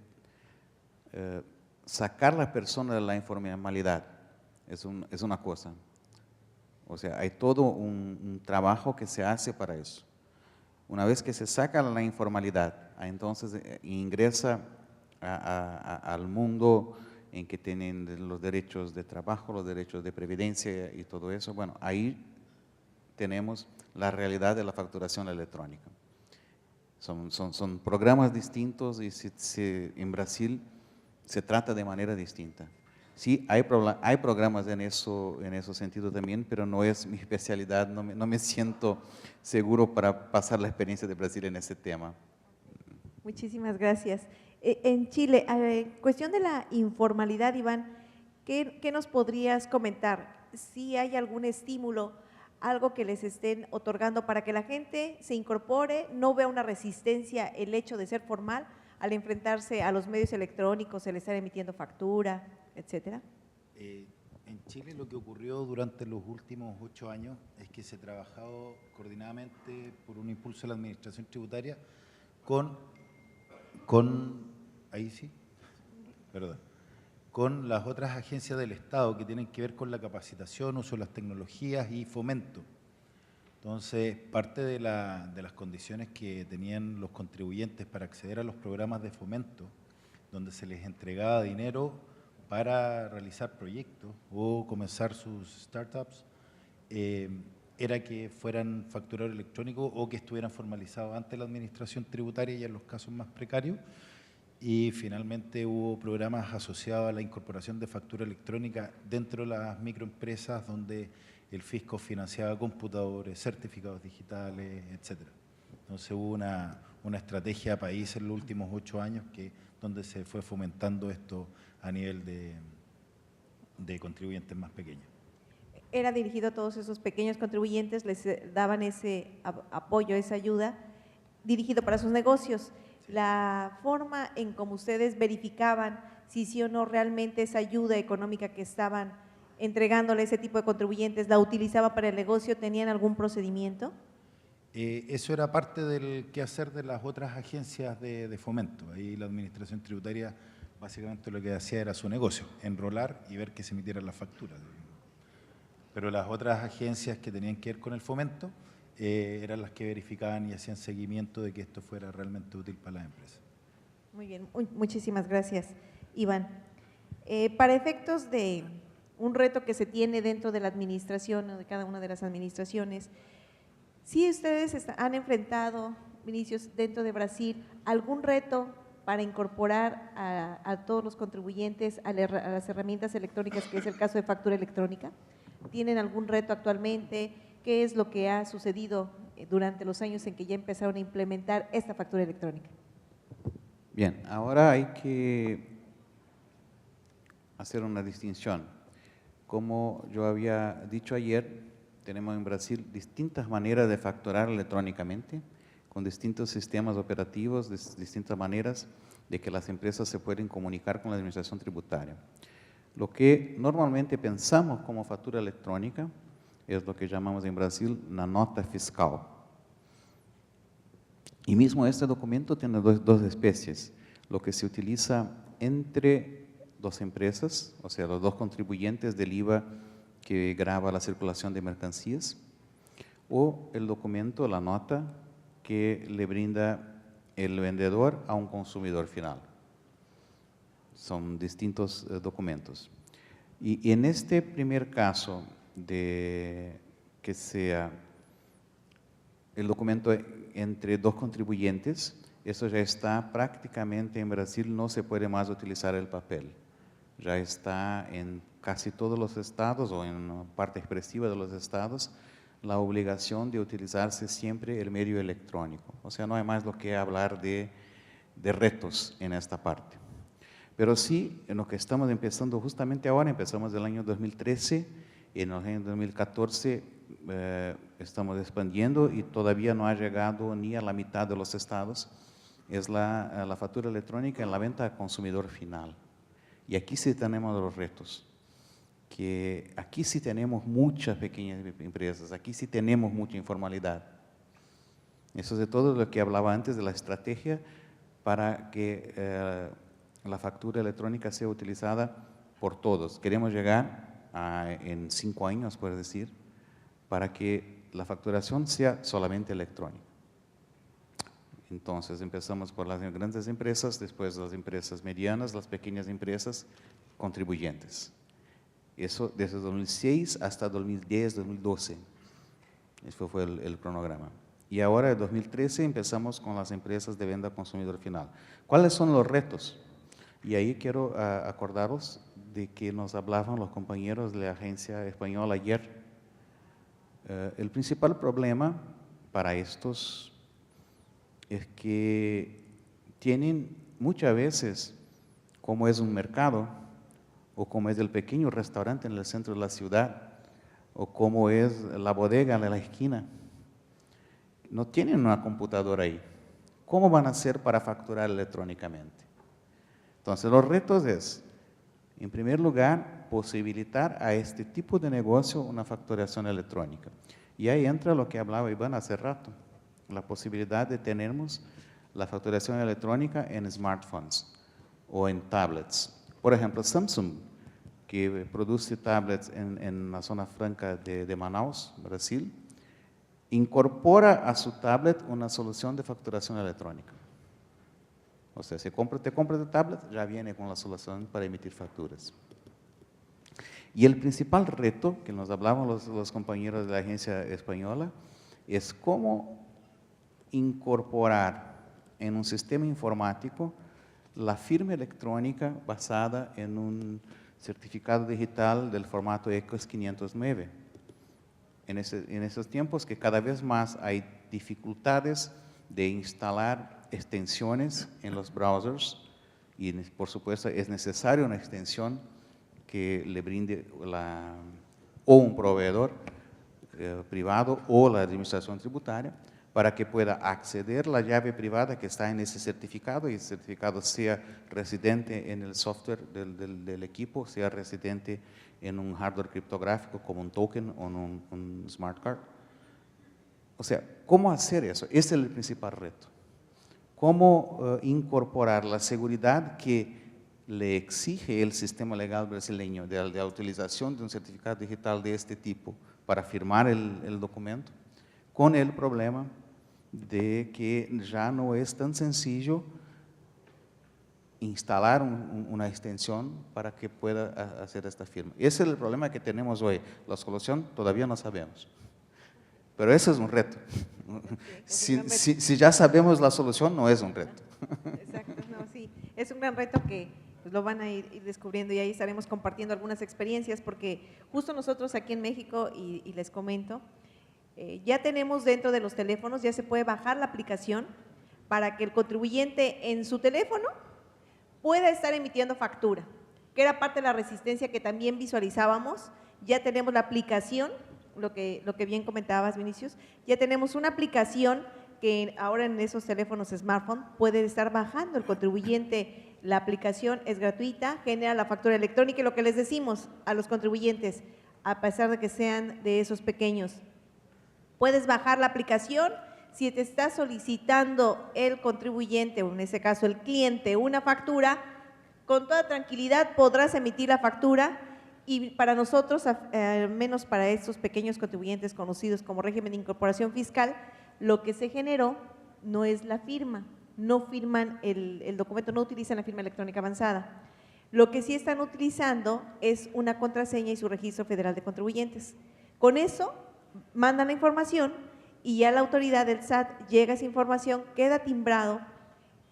sacar a la persona de la informalidad es una cosa. O sea, hay todo un trabajo que se hace para eso. Una vez que se saca la informalidad, entonces ingresa al mundo en que tienen los derechos de trabajo, los derechos de previdencia y todo eso. Bueno, ahí tenemos la realidad de la facturación electrónica. Son programas distintos y en Brasil se trata de manera distinta. Sí, hay programas en ese sentido también, pero no es mi especialidad, no me siento seguro para pasar la experiencia de Brasil en ese tema. Muchísimas gracias. En Chile, cuestión de la informalidad, Iván, ¿qué nos podrías comentar? Si hay algún estímulo, algo que les estén otorgando para que la gente se incorpore, no vea una resistencia el hecho de ser formal al enfrentarse a los medios electrónicos, el estar emitiendo factura, etcétera. En Chile lo que ocurrió durante los últimos 8 años es que se ha trabajado coordinadamente por un impulso de la Administración Tributaria con las otras agencias del Estado que tienen que ver con la capacitación, uso de las tecnologías y fomento. Entonces, parte de las condiciones que tenían los contribuyentes para acceder a los programas de fomento, donde se les entregaba dinero para realizar proyectos o comenzar sus startups, era que fueran facturador electrónico o que estuvieran formalizados ante la Administración Tributaria y en los casos más precarios. Y finalmente hubo programas asociados a la incorporación de factura electrónica dentro de las microempresas donde el fisco financiaba computadores, certificados digitales, etcétera. Entonces hubo una estrategia país en los últimos 8 años donde se fue fomentando esto a nivel de contribuyentes más pequeños. Era dirigido a todos esos pequeños contribuyentes, les daban ese apoyo, esa ayuda, dirigido para sus negocios. La forma en cómo ustedes verificaban si sí o no realmente esa ayuda económica que estaban entregándole a ese tipo de contribuyentes, ¿la utilizaban para el negocio? ¿Tenían algún procedimiento? Eso era parte del quehacer de las otras agencias de fomento. Ahí la Administración Tributaria básicamente lo que hacía era su negocio, enrolar y ver que se emitieran las facturas. Pero las otras agencias que tenían que ver con el fomento eran las que verificaban y hacían seguimiento de que esto fuera realmente útil para las empresas. Muy bien, muchísimas gracias, Iván. Para efectos de un reto que se tiene dentro de la administración o de cada una de las administraciones, ¿sí ustedes han enfrentado, Vinicius, dentro de Brasil, algún reto para incorporar a todos los contribuyentes a las herramientas electrónicas, que es el caso de factura electrónica? ¿Tienen algún reto actualmente? ¿Qué es lo que ha sucedido durante los años en que ya empezaron a implementar esta factura electrónica? Bien, ahora hay que hacer una distinción. Como yo había dicho ayer, tenemos en Brasil distintas maneras de facturar electrónicamente, con distintos sistemas operativos, distintas maneras de que las empresas se pueden comunicar con la administración tributaria. Lo que normalmente pensamos como factura electrónica es lo que llamamos en Brasil una nota fiscal. Y mismo este documento tiene dos especies, lo que se utiliza entre dos empresas, o sea, los dos contribuyentes del IVA que grava la circulación de mercancías, o el documento, la nota, que le brinda el vendedor a un consumidor final. Son distintos documentos. Y en este primer caso de que sea el documento entre dos contribuyentes, eso ya está prácticamente en Brasil, no se puede más utilizar el papel. Ya está en casi todos los estados o en una parte expresiva de los estados la obligación de utilizarse siempre el medio electrónico. O sea, no hay más lo que hablar de retos en esta parte. Pero sí, en lo que estamos empezando justamente ahora, empezamos el año 2013, en el año 2014 estamos expandiendo y todavía no ha llegado ni a la mitad de los estados, es la factura electrónica en la venta al consumidor final. Y aquí sí tenemos los retos, que aquí sí tenemos muchas pequeñas empresas, aquí sí tenemos mucha informalidad. Eso es de todo lo que hablaba antes de la estrategia para que la factura electrónica sea utilizada por todos. Queremos llegar en 5 años, por decir, para que la facturación sea solamente electrónica. Entonces empezamos por las grandes empresas, después las empresas medianas, las pequeñas empresas contribuyentes. Eso desde 2006 hasta 2010, 2012. Eso fue el cronograma. Y ahora en 2013 empezamos con las empresas de venta al consumidor final. ¿Cuáles son los retos? Y ahí quiero acordaros de que nos hablaban los compañeros de la agencia española ayer. El principal problema para estos es que tienen muchas veces, como es un mercado, o como es el pequeño restaurante en el centro de la ciudad, o como es la bodega en la esquina, no tienen una computadora ahí. ¿Cómo van a hacer para facturar electrónicamente? Entonces, los retos es, en primer lugar, posibilitar a este tipo de negocio una facturación electrónica. Y ahí entra lo que hablaba Iván hace rato, la posibilidad de tener la facturación electrónica en smartphones o en tablets. Por ejemplo, Samsung, que produce tablets en la zona franca de Manaus, Brasil, incorpora a su tablet una solución de facturación electrónica. O sea, si te compras el tablet, ya viene con la solución para emitir facturas. Y el principal reto que nos hablaban los compañeros de la agencia española es cómo incorporar en un sistema informático la firma electrónica basada en un certificado digital del formato ECOS 509. En esos tiempos que cada vez más hay dificultades de instalar extensiones en los browsers y por supuesto es necesaria una extensión que le brinde o un proveedor privado o la administración tributaria para que pueda acceder a la llave privada que está en ese certificado y el certificado sea residente en el software del equipo, sea residente en un hardware criptográfico como un token o un smart card. O sea, ¿cómo hacer eso? Ese es el principal reto. ¿Cómo incorporar la seguridad que le exige el sistema legal brasileño de la utilización de un certificado digital de este tipo para firmar el documento, con el problema de que ya no es tan sencillo instalar una extensión para que pueda hacer esta firma? Ese es el problema que tenemos hoy. La solución todavía no sabemos. Pero ese es un reto. Si ya sabemos la solución, no es un reto. Exacto, no, sí. Es un gran reto que pues, lo van a ir descubriendo y ahí estaremos compartiendo algunas experiencias porque justo nosotros aquí en México, y les comento, ya tenemos dentro de los teléfonos, ya se puede bajar la aplicación para que el contribuyente en su teléfono pueda estar emitiendo factura. que era parte de la resistencia que también visualizábamos. Ya tenemos la aplicación, lo que bien comentabas, Vinicius, ya tenemos una aplicación que ahora en esos teléfonos smartphone puede estar bajando el contribuyente. La aplicación es gratuita, genera la factura electrónica y lo que les decimos a los contribuyentes, a pesar de que sean de esos pequeños, puedes bajar la aplicación. Si te está solicitando el contribuyente, o en ese caso el cliente, una factura, con toda tranquilidad podrás emitir la factura. Y para nosotros, al menos para estos pequeños contribuyentes conocidos como régimen de incorporación fiscal, lo que se generó no es la firma, no firman el documento, no utilizan la firma electrónica avanzada. Lo que sí están utilizando es una contraseña y su registro federal de contribuyentes. Con eso mandan la información y ya la autoridad del SAT llega a esa información, queda timbrado,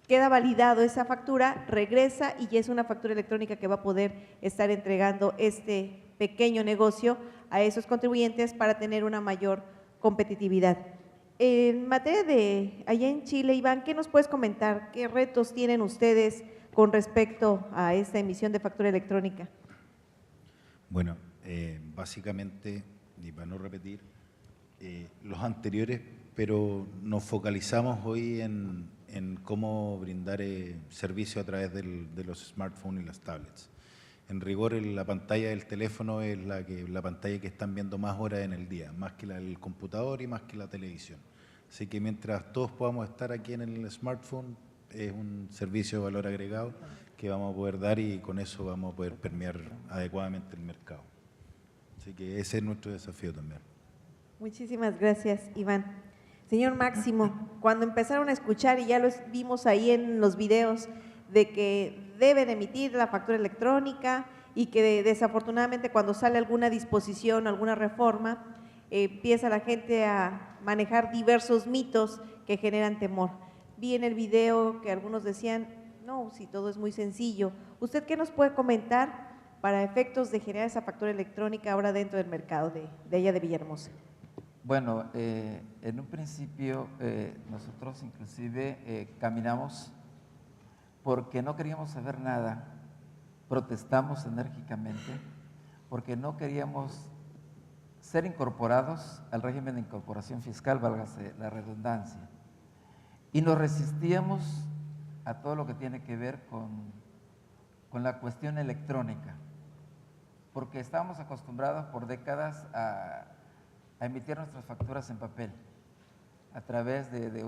queda validado esa factura, regresa y ya es una factura electrónica que va a poder estar entregando este pequeño negocio a esos contribuyentes para tener una mayor competitividad. En materia de allá en Chile, Iván, ¿qué nos puedes comentar? ¿Qué retos tienen ustedes con respecto a esta emisión de factura electrónica? Bueno, básicamente, y para no repetir, los anteriores, pero nos focalizamos hoy en cómo brindar servicio a través de los smartphones y las tablets. En rigor, la pantalla del teléfono es la pantalla que están viendo más horas en el día, más que el computador y más que la televisión. Así que mientras todos podamos estar aquí en el smartphone, es un servicio de valor agregado que vamos a poder dar y con eso vamos a poder permear adecuadamente el mercado. Así que ese es nuestro desafío también. Muchísimas gracias, Iván. Señor Máximo, cuando empezaron a escuchar, y ya lo vimos ahí en los videos, de que deben emitir la factura electrónica y que desafortunadamente cuando sale alguna disposición, alguna reforma, empieza la gente a manejar diversos mitos que generan temor. Vi en el video que algunos decían, no, si todo es muy sencillo. ¿Usted qué nos puede comentar para efectos de generar esa factura electrónica ahora dentro del mercado de allá de Villahermosa? Bueno, en un principio nosotros inclusive caminamos porque no queríamos saber nada, protestamos enérgicamente porque no queríamos ser incorporados al régimen de incorporación fiscal, válgase la redundancia, y nos resistíamos a todo lo que tiene que ver con la cuestión electrónica, porque estábamos acostumbrados por décadas a emitir nuestras facturas en papel, a través de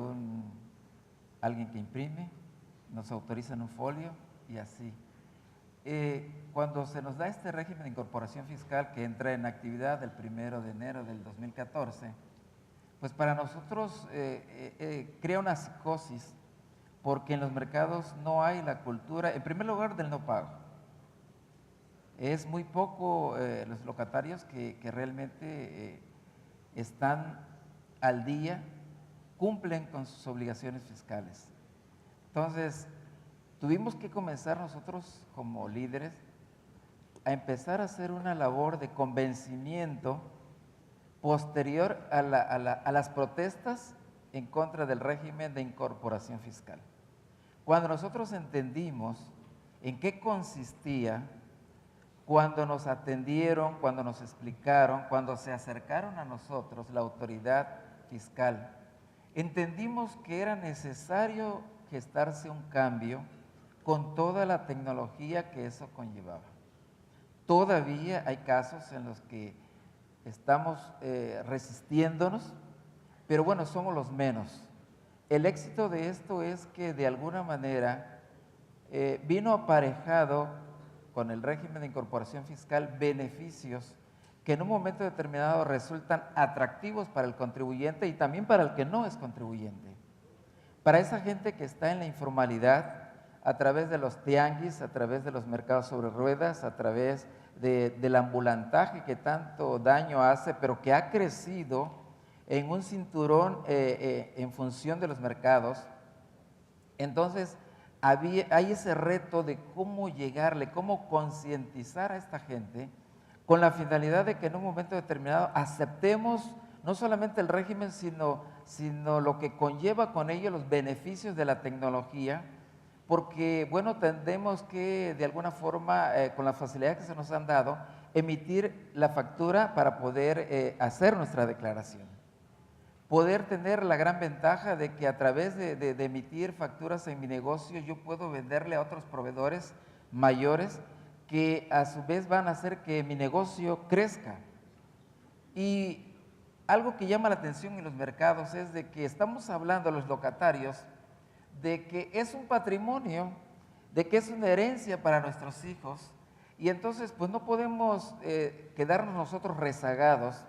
alguien que imprime, nos autoriza en un folio y así. Cuando se nos da este régimen de incorporación fiscal que entra en actividad el 1 de enero del 2014, pues para nosotros crea una psicosis, porque en los mercados no hay la cultura, en primer lugar, del no pago. Es muy poco los locatarios que realmente están al día, cumplen con sus obligaciones fiscales. Entonces, tuvimos que comenzar nosotros como líderes a empezar a hacer una labor de convencimiento posterior a las protestas en contra del régimen de incorporación fiscal. Cuando nosotros entendimos en qué consistía, cuando nos atendieron, cuando nos explicaron, cuando se acercaron a nosotros la autoridad fiscal, entendimos que era necesario gestarse un cambio con toda la tecnología que eso conllevaba. Todavía hay casos en los que estamos resistiéndonos, pero bueno, somos los menos. El éxito de esto es que de alguna manera vino aparejado con el régimen de incorporación fiscal beneficios que en un momento determinado resultan atractivos para el contribuyente y también para el que no es contribuyente. Para esa gente que está en la informalidad, a través de los tianguis, a través de los mercados sobre ruedas, a través del ambulantaje que tanto daño hace, pero que ha crecido en un cinturón en función de los mercados. Entonces, hay ese reto de cómo llegarle, cómo concientizar a esta gente con la finalidad de que en un momento determinado aceptemos no solamente el régimen, sino lo que conlleva con ello los beneficios de la tecnología, porque, bueno, tendemos que, de alguna forma, con las facilidades que se nos han dado, emitir la factura para poder hacer nuestra declaración. Poder tener la gran ventaja de que a través de emitir facturas en mi negocio, yo puedo venderle a otros proveedores mayores que a su vez van a hacer que mi negocio crezca. Y algo que llama la atención en los mercados es de que estamos hablando a los locatarios de que es un patrimonio, de que es una herencia para nuestros hijos, y entonces pues no podemos quedarnos nosotros rezagados.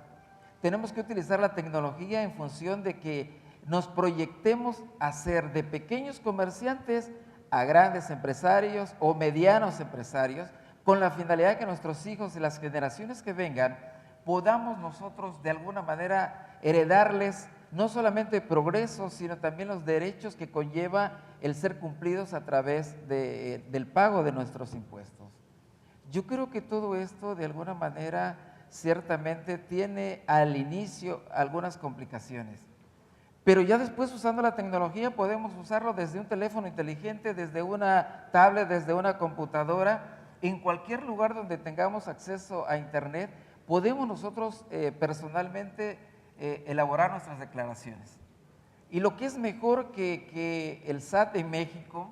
Tenemos que utilizar la tecnología en función de que nos proyectemos a ser de pequeños comerciantes a grandes empresarios o medianos empresarios, con la finalidad de que nuestros hijos y las generaciones que vengan podamos nosotros de alguna manera heredarles no solamente progreso, sino también los derechos que conlleva el ser cumplidos a través del pago de nuestros impuestos. Yo creo que todo esto de alguna manera ciertamente tiene al inicio algunas complicaciones, pero ya después, usando la tecnología, podemos usarlo desde un teléfono inteligente, desde una tablet, desde una computadora, en cualquier lugar donde tengamos acceso a internet, podemos nosotros personalmente elaborar nuestras declaraciones. Y lo que es mejor que el SAT en México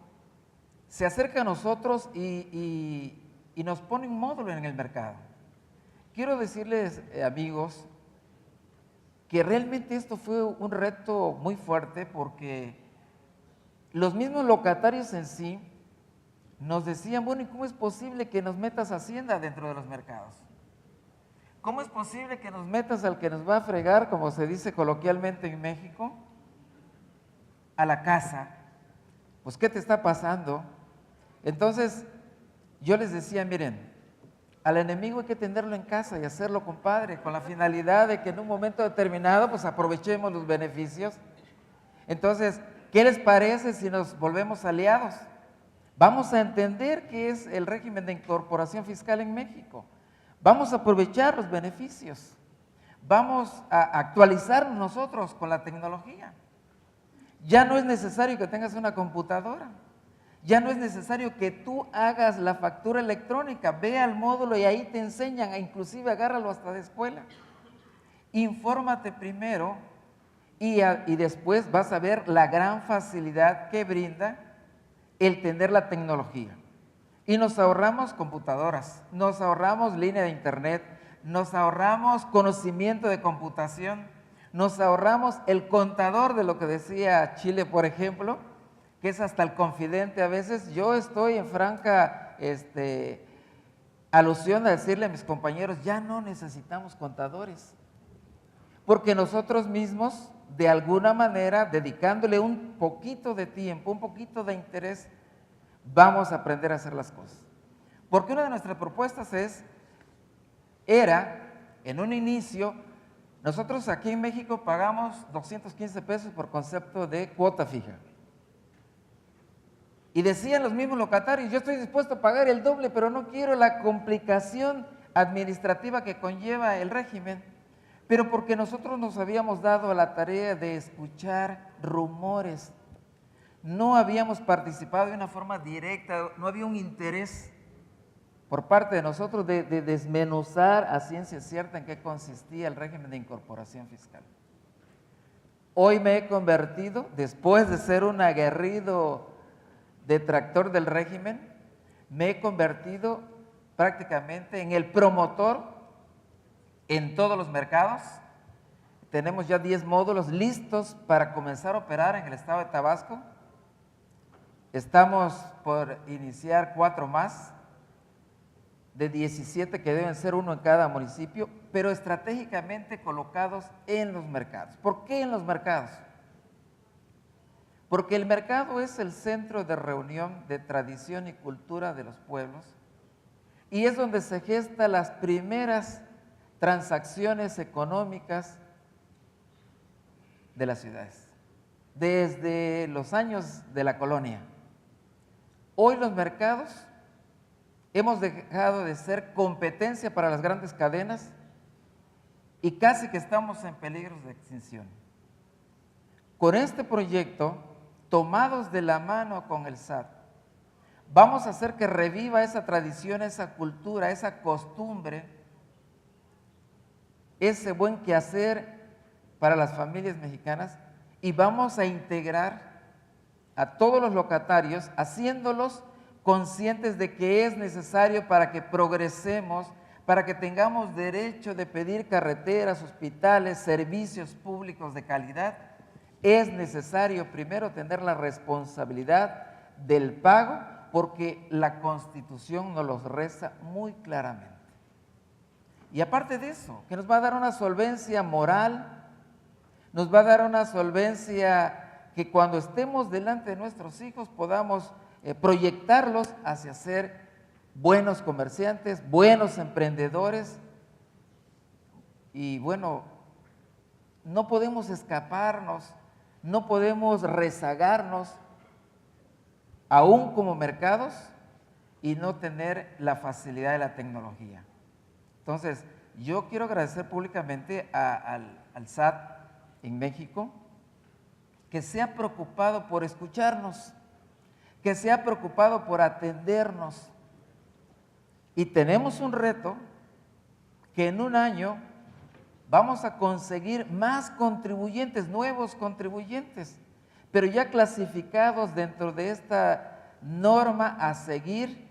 se acerca a nosotros y nos pone un módulo en el mercado. Quiero decirles, amigos, que realmente esto fue un reto muy fuerte, porque los mismos locatarios en sí nos decían, bueno, ¿y cómo es posible que nos metas Hacienda dentro de los mercados? ¿Cómo es posible que nos metas al que nos va a fregar, como se dice coloquialmente en México, a la casa? Pues, ¿qué te está pasando? Entonces, yo les decía, miren, al enemigo hay que tenerlo en casa y hacerlo compadre, con la finalidad de que en un momento determinado pues aprovechemos los beneficios. Entonces, ¿qué les parece si nos volvemos aliados? Vamos a entender qué es el régimen de incorporación fiscal en México. Vamos a aprovechar los beneficios. Vamos a actualizarnos nosotros con la tecnología. Ya no es necesario que tengas una computadora. Ya no es necesario que tú hagas la factura electrónica. Ve al módulo y ahí te enseñan, inclusive agárralo hasta de escuela. Infórmate primero y después vas a ver la gran facilidad que brinda el tener la tecnología. Y nos ahorramos computadoras, nos ahorramos línea de internet, nos ahorramos conocimiento de computación, nos ahorramos el contador de lo que decía Chile, por ejemplo, que es hasta el confidente a veces. Yo estoy en franca alusión a decirle a mis compañeros, ya no necesitamos contadores, porque nosotros mismos, de alguna manera, dedicándole un poquito de tiempo, un poquito de interés, vamos a aprender a hacer las cosas. Porque una de nuestras propuestas era, en un inicio, nosotros aquí en México pagamos 215 pesos por concepto de cuota fija. Y decían los mismos locatarios, yo estoy dispuesto a pagar el doble, pero no quiero la complicación administrativa que conlleva el régimen. Pero porque nosotros nos habíamos dado a la tarea de escuchar rumores, no habíamos participado de una forma directa, no había un interés por parte de nosotros de desmenuzar a ciencia cierta en qué consistía el régimen de incorporación fiscal. Hoy me he convertido, después de ser un aguerrido detractor del régimen, me he convertido prácticamente en el promotor en todos los mercados. Tenemos ya 10 módulos listos para comenzar a operar en el estado de Tabasco. Estamos por iniciar 4 más, de 17 que deben ser 1 en cada municipio, pero estratégicamente colocados en los mercados. ¿Por qué en los mercados? Porque el mercado es el centro de reunión de tradición y cultura de los pueblos, y es donde se gestan las primeras transacciones económicas de las ciudades, desde los años de la colonia. Hoy los mercados hemos dejado de ser competencia para las grandes cadenas y casi que estamos en peligro de extinción. Con este proyecto, tomados de la mano con el SAT, Vamos a hacer que reviva esa tradición, esa cultura, esa costumbre, ese buen quehacer para las familias mexicanas, y vamos a integrar a todos los locatarios, haciéndolos conscientes de que es necesario para que progresemos, para que tengamos derecho de pedir carreteras, hospitales, servicios públicos de calidad. Es necesario primero tener la responsabilidad del pago, porque la Constitución nos los reza muy claramente. Y aparte de eso, que nos va a dar una solvencia moral, nos va a dar una solvencia que cuando estemos delante de nuestros hijos podamos proyectarlos hacia ser buenos comerciantes, buenos emprendedores. Y bueno, no podemos escaparnos, no podemos rezagarnos, aún como mercados, y no tener la facilidad de la tecnología. Entonces, yo quiero agradecer públicamente al SAT en México, que se ha preocupado por escucharnos, que se ha preocupado por atendernos. Y tenemos un reto que en un año vamos a conseguir más contribuyentes, nuevos contribuyentes, pero ya clasificados dentro de esta norma a seguir,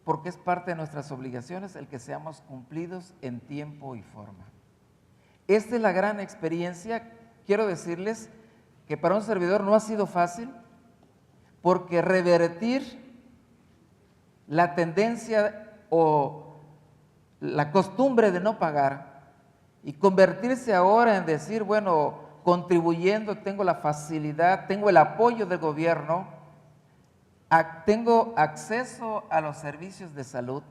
porque es parte de nuestras obligaciones el que seamos cumplidos en tiempo y forma. Esta es la gran experiencia. Quiero decirles que para un servidor no ha sido fácil, porque revertir la tendencia o la costumbre de no pagar y convertirse ahora en decir, bueno, contribuyendo, tengo la facilidad, tengo el apoyo del gobierno, tengo acceso a los servicios de salud,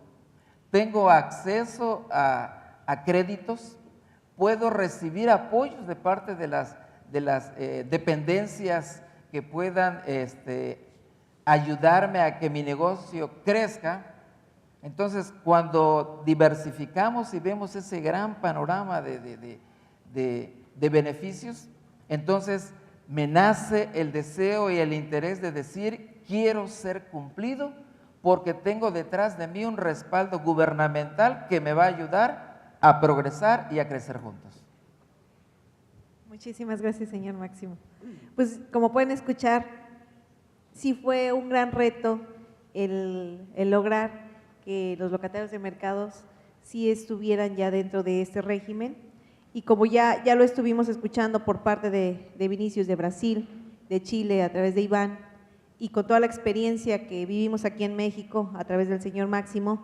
tengo acceso a créditos, puedo recibir apoyos de parte de las dependencias que puedan ayudarme a que mi negocio crezca. Entonces, cuando diversificamos y vemos ese gran panorama de beneficios, entonces me nace el deseo y el interés de decir, quiero ser cumplido porque tengo detrás de mí un respaldo gubernamental que me va a ayudar a progresar y a crecer juntos. Muchísimas gracias, señor Máximo. Pues como pueden escuchar, sí fue un gran reto el lograr que los locatarios de mercados sí estuvieran ya dentro de este régimen, y como ya lo estuvimos escuchando por parte de Vinicius de Brasil, de Chile a través de Iván, y con toda la experiencia que vivimos aquí en México a través del señor Máximo,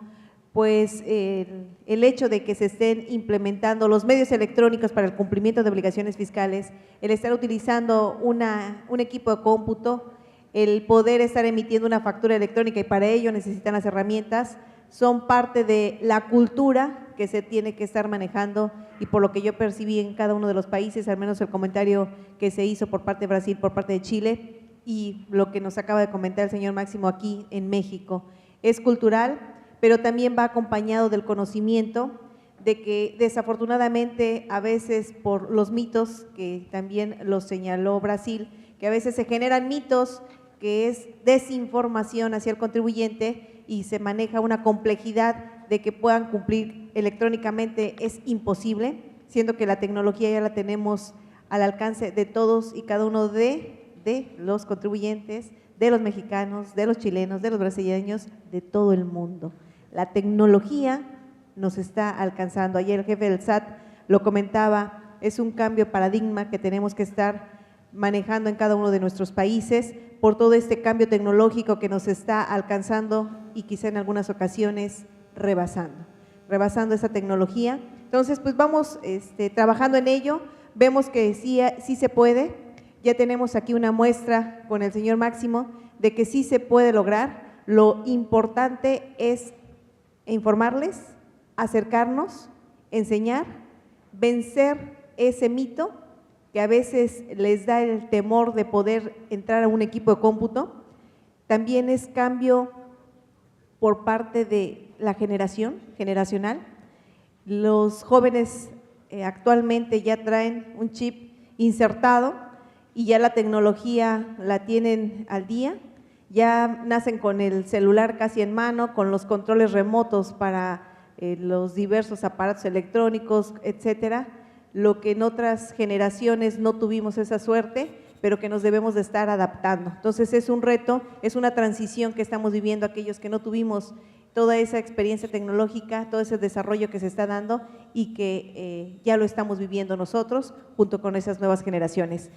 pues el hecho de que se estén implementando los medios electrónicos para el cumplimiento de obligaciones fiscales, el estar utilizando un equipo de cómputo, el poder estar emitiendo una factura electrónica, y para ello necesitan las herramientas, son parte de la cultura que se tiene que estar manejando, y por lo que yo percibí en cada uno de los países, al menos el comentario que se hizo por parte de Brasil, por parte de Chile, y lo que nos acaba de comentar el señor Máximo aquí en México, es cultural, pero también va acompañado del conocimiento de que desafortunadamente a veces por los mitos, que también los señaló Brasil, que a veces se generan mitos que es desinformación hacia el contribuyente, y se maneja una complejidad de que puedan cumplir electrónicamente, es imposible, siendo que la tecnología ya la tenemos al alcance de todos y cada uno de los contribuyentes, de los mexicanos, de los chilenos, de los brasileños, de todo el mundo. La tecnología nos está alcanzando. Ayer el jefe del SAT lo comentaba, es un cambio de paradigma que tenemos que estar manejando en cada uno de nuestros países por todo este cambio tecnológico que nos está alcanzando y quizá en algunas ocasiones rebasando esa tecnología. Entonces, pues vamos trabajando en ello, vemos que sí se puede, ya tenemos aquí una muestra con el señor Máximo de que sí se puede lograr. Lo importante es informarles, acercarnos, enseñar, vencer ese mito que a veces les da el temor de poder entrar a un equipo de cómputo. También es cambio por parte de la generacional. Los jóvenes actualmente ya traen un chip insertado y ya la tecnología la tienen al día, ya nacen con el celular casi en mano, con los controles remotos para los diversos aparatos electrónicos, etcétera, lo que en otras generaciones no tuvimos esa suerte, pero que nos debemos de estar adaptando. Entonces es un reto, es una transición que estamos viviendo aquellos que no tuvimos toda esa experiencia tecnológica, todo ese desarrollo que se está dando y que ya lo estamos viviendo nosotros junto con esas nuevas generaciones.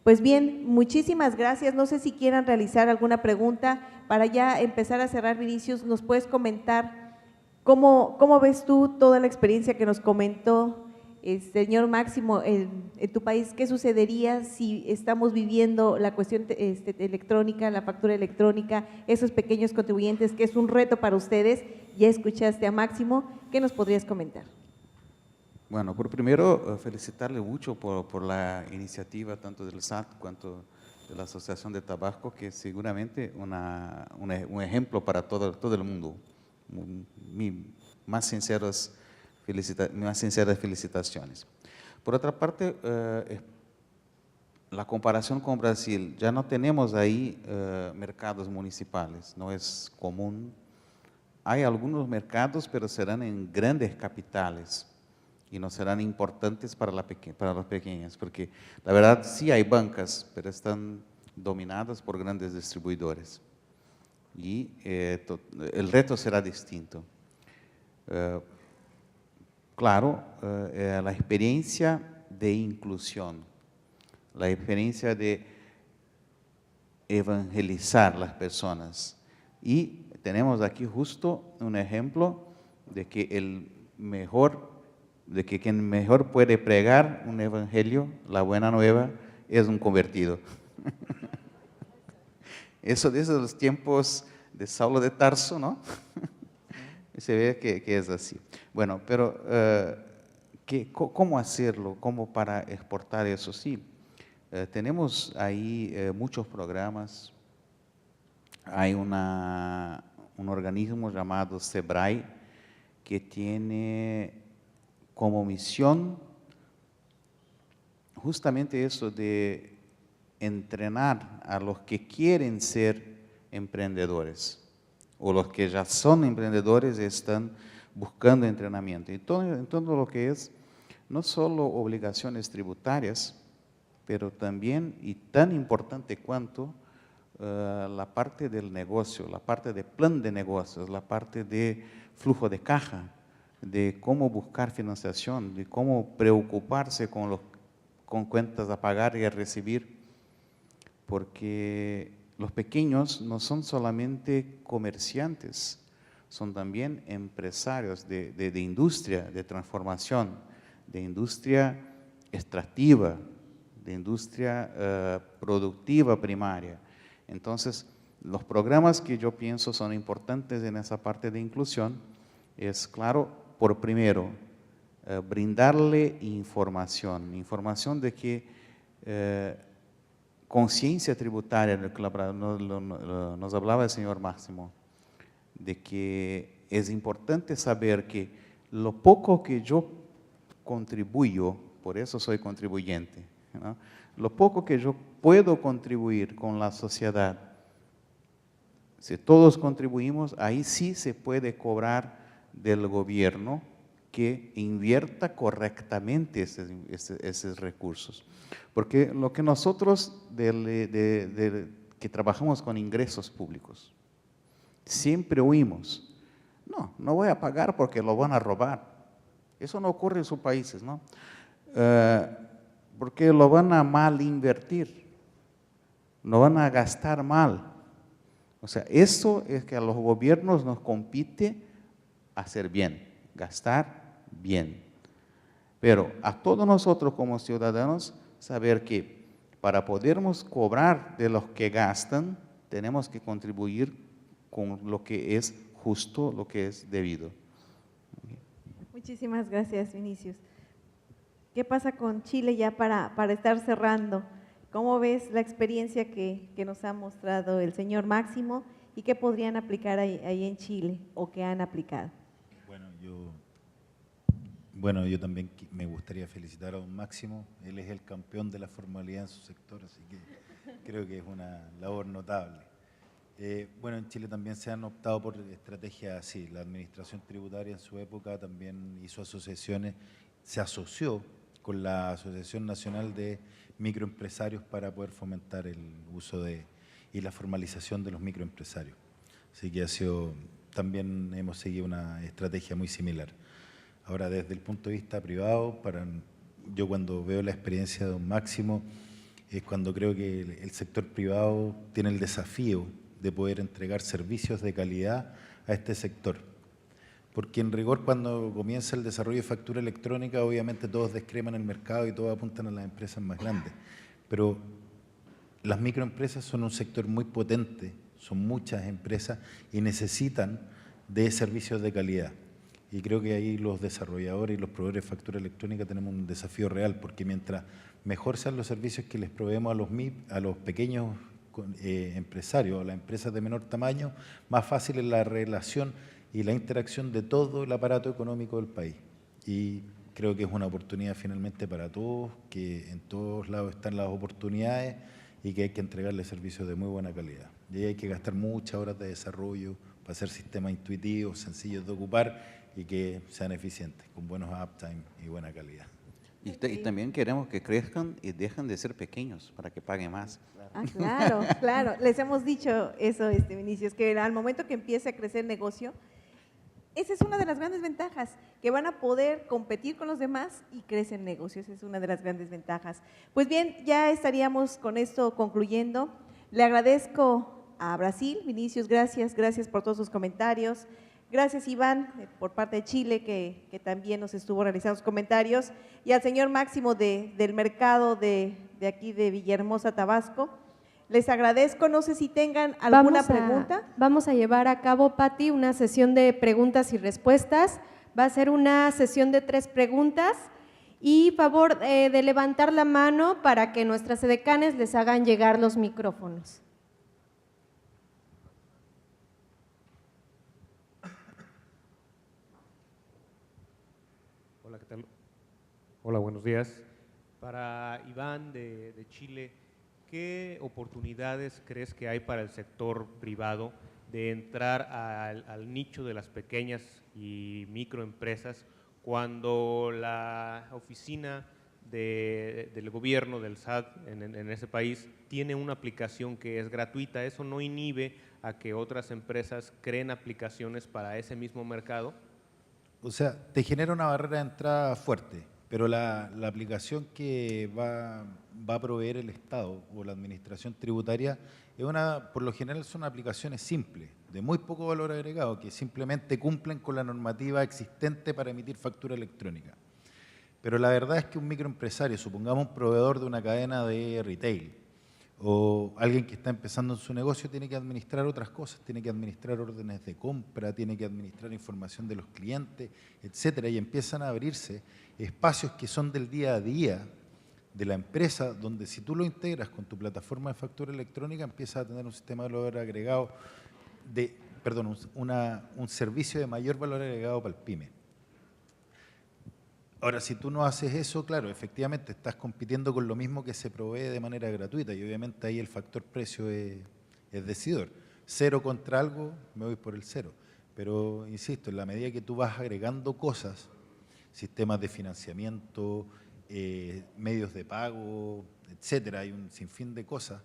Pues bien, muchísimas gracias. No sé si quieran realizar alguna pregunta para ya empezar a cerrar, Vinicius. ¿Nos puedes comentar cómo ves tú toda la experiencia que nos comentó señor Máximo en tu país? ¿Qué sucedería si estamos viviendo la cuestión electrónica, la factura electrónica, esos pequeños contribuyentes, que es un reto para ustedes? Ya escuchaste a Máximo, ¿qué nos podrías comentar? Bueno, por primero, felicitarle mucho por la iniciativa tanto del SAT cuanto de la Asociación de Tabasco, que es seguramente un ejemplo para todo el mundo. Mis más sinceras felicitaciones. Por otra parte, la comparación con Brasil, ya no tenemos ahí mercados municipales, no es común. Hay algunos mercados, pero serán en grandes capitales y no serán importantes para las pequeñas, porque la verdad sí hay bancas, pero están dominadas por grandes distribuidores y el reto será distinto. Claro, la experiencia de inclusión, la experiencia de evangelizar las personas. Y tenemos aquí justo un ejemplo de que quien mejor puede pregar un evangelio, la buena nueva, es un convertido. Eso desde los tiempos de Saulo de Tarso, ¿no? Se ve que es así. Bueno, pero ¿cómo hacerlo? ¿Cómo para exportar eso? Sí, tenemos ahí muchos programas. Hay un organismo llamado SEBRAE que tiene como misión justamente eso de entrenar a los que quieren ser emprendedores o los que ya son emprendedores y están buscando entrenamiento. En todo lo que es no solo obligaciones tributarias, pero también, y tan importante cuanto, la parte del negocio, la parte de plan de negocios, la parte de flujo de caja, de cómo buscar financiación, de cómo preocuparse con cuentas a pagar y a recibir, porque los pequeños no son solamente comerciantes, son también empresarios de industria, de transformación, de industria extractiva, de industria productiva primaria. Entonces, los programas que yo pienso son importantes en esa parte de inclusión es, claro, por primero, brindarle información de que conciencia tributaria, nos hablaba el señor Máximo, de que es importante saber que lo poco que yo contribuyo, por eso soy contribuyente, ¿no? Lo poco que yo puedo contribuir con la sociedad, si todos contribuimos, ahí sí se puede cobrar del gobierno que invierta correctamente esos recursos. Porque lo que nosotros que trabajamos con ingresos públicos, siempre oímos, no voy a pagar porque lo van a robar. Eso no ocurre en sus países, ¿no? Porque lo van a mal invertir, lo van a gastar mal. O sea, eso es que a los gobiernos nos compete hacer bien, gastar bien. Pero a todos nosotros como ciudadanos, saber que para podernos cobrar de los que gastan, tenemos que contribuir con lo que es justo, lo que es debido. Muchísimas gracias, Vinicius. ¿Qué pasa con Chile ya para estar cerrando? ¿Cómo ves la experiencia que nos ha mostrado el señor Máximo y qué podrían aplicar ahí en Chile o que han aplicado? Bueno, yo también me gustaría felicitar a don Máximo. Él es el campeón de la formalidad en su sector, así que creo que es una labor notable. Bueno, en Chile también se han optado por estrategias así. La administración tributaria en su época también hizo asociaciones, se asoció con la Asociación Nacional de Microempresarios para poder fomentar el uso y la formalización de los microempresarios. Así que también hemos seguido una estrategia muy similar. Ahora, desde el punto de vista privado, yo cuando veo la experiencia de don Máximo, es cuando creo que el sector privado tiene el desafío de poder entregar servicios de calidad a este sector. Porque en rigor, cuando comienza el desarrollo de factura electrónica, obviamente todos descreman el mercado y todos apuntan a las empresas más grandes. Pero las microempresas son un sector muy potente, son muchas empresas y necesitan de servicios de calidad. Y creo que ahí los desarrolladores y los proveedores de factura electrónica tenemos un desafío real, porque mientras mejor sean los servicios que les proveemos a los MIP, a los pequeños empresarios, a las empresas de menor tamaño, más fácil es la relación y la interacción de todo el aparato económico del país. Y creo que es una oportunidad finalmente para todos, que en todos lados están las oportunidades y que hay que entregarle servicios de muy buena calidad. Y ahí hay que gastar muchas horas de desarrollo para hacer sistemas intuitivos, sencillos de ocupar y que sean eficientes, con buenos uptime y buena calidad. Y también queremos que crezcan y dejen de ser pequeños para que paguen más. Claro, claro. Les hemos dicho eso, Vinicius, que al momento que empiece a crecer el negocio, esa es una de las grandes ventajas, que van a poder competir con los demás y crece el negocio. Esa es una de las grandes ventajas. Pues bien, ya estaríamos con esto concluyendo. Le agradezco a Brasil, Vinicius, gracias por todos sus comentarios. Gracias, Iván, por parte de Chile, que también nos estuvo realizando sus comentarios, y al señor Máximo del mercado de aquí de Villahermosa, Tabasco. Les agradezco, no sé si tengan alguna pregunta. Vamos a llevar a cabo, Pati, una sesión de preguntas y respuestas. Va a ser una sesión de 3 preguntas y favor de levantar la mano para que nuestras edecanes les hagan llegar los micrófonos. Hola, ¿qué tal? Hola, buenos días. Para Iván de Chile, ¿qué oportunidades crees que hay para el sector privado de entrar al nicho de las pequeñas y microempresas cuando la oficina del gobierno, del SAT en ese país, tiene una aplicación que es gratuita? ¿Eso no inhibe a que otras empresas creen aplicaciones para ese mismo mercado? O sea, te genera una barrera de entrada fuerte, pero la aplicación que va a proveer el Estado o la administración tributaria por lo general son aplicaciones simples, de muy poco valor agregado, que simplemente cumplen con la normativa existente para emitir factura electrónica. Pero la verdad es que un microempresario, supongamos un proveedor de una cadena de retail, o alguien que está empezando en su negocio, tiene que administrar otras cosas, tiene que administrar órdenes de compra, tiene que administrar información de los clientes, etcétera, y empiezan a abrirse espacios que son del día a día de la empresa, donde si tú lo integras con tu plataforma de factura electrónica, empiezas a tener un sistema de valor agregado, un servicio de mayor valor agregado para el PYME. Ahora, si tú no haces eso, claro, efectivamente estás compitiendo con lo mismo que se provee de manera gratuita y obviamente ahí el factor precio es decidor. 0 contra algo, me voy por el 0. Pero, insisto, en la medida que tú vas agregando cosas, sistemas de financiamiento, medios de pago, etcétera, hay un sinfín de cosas,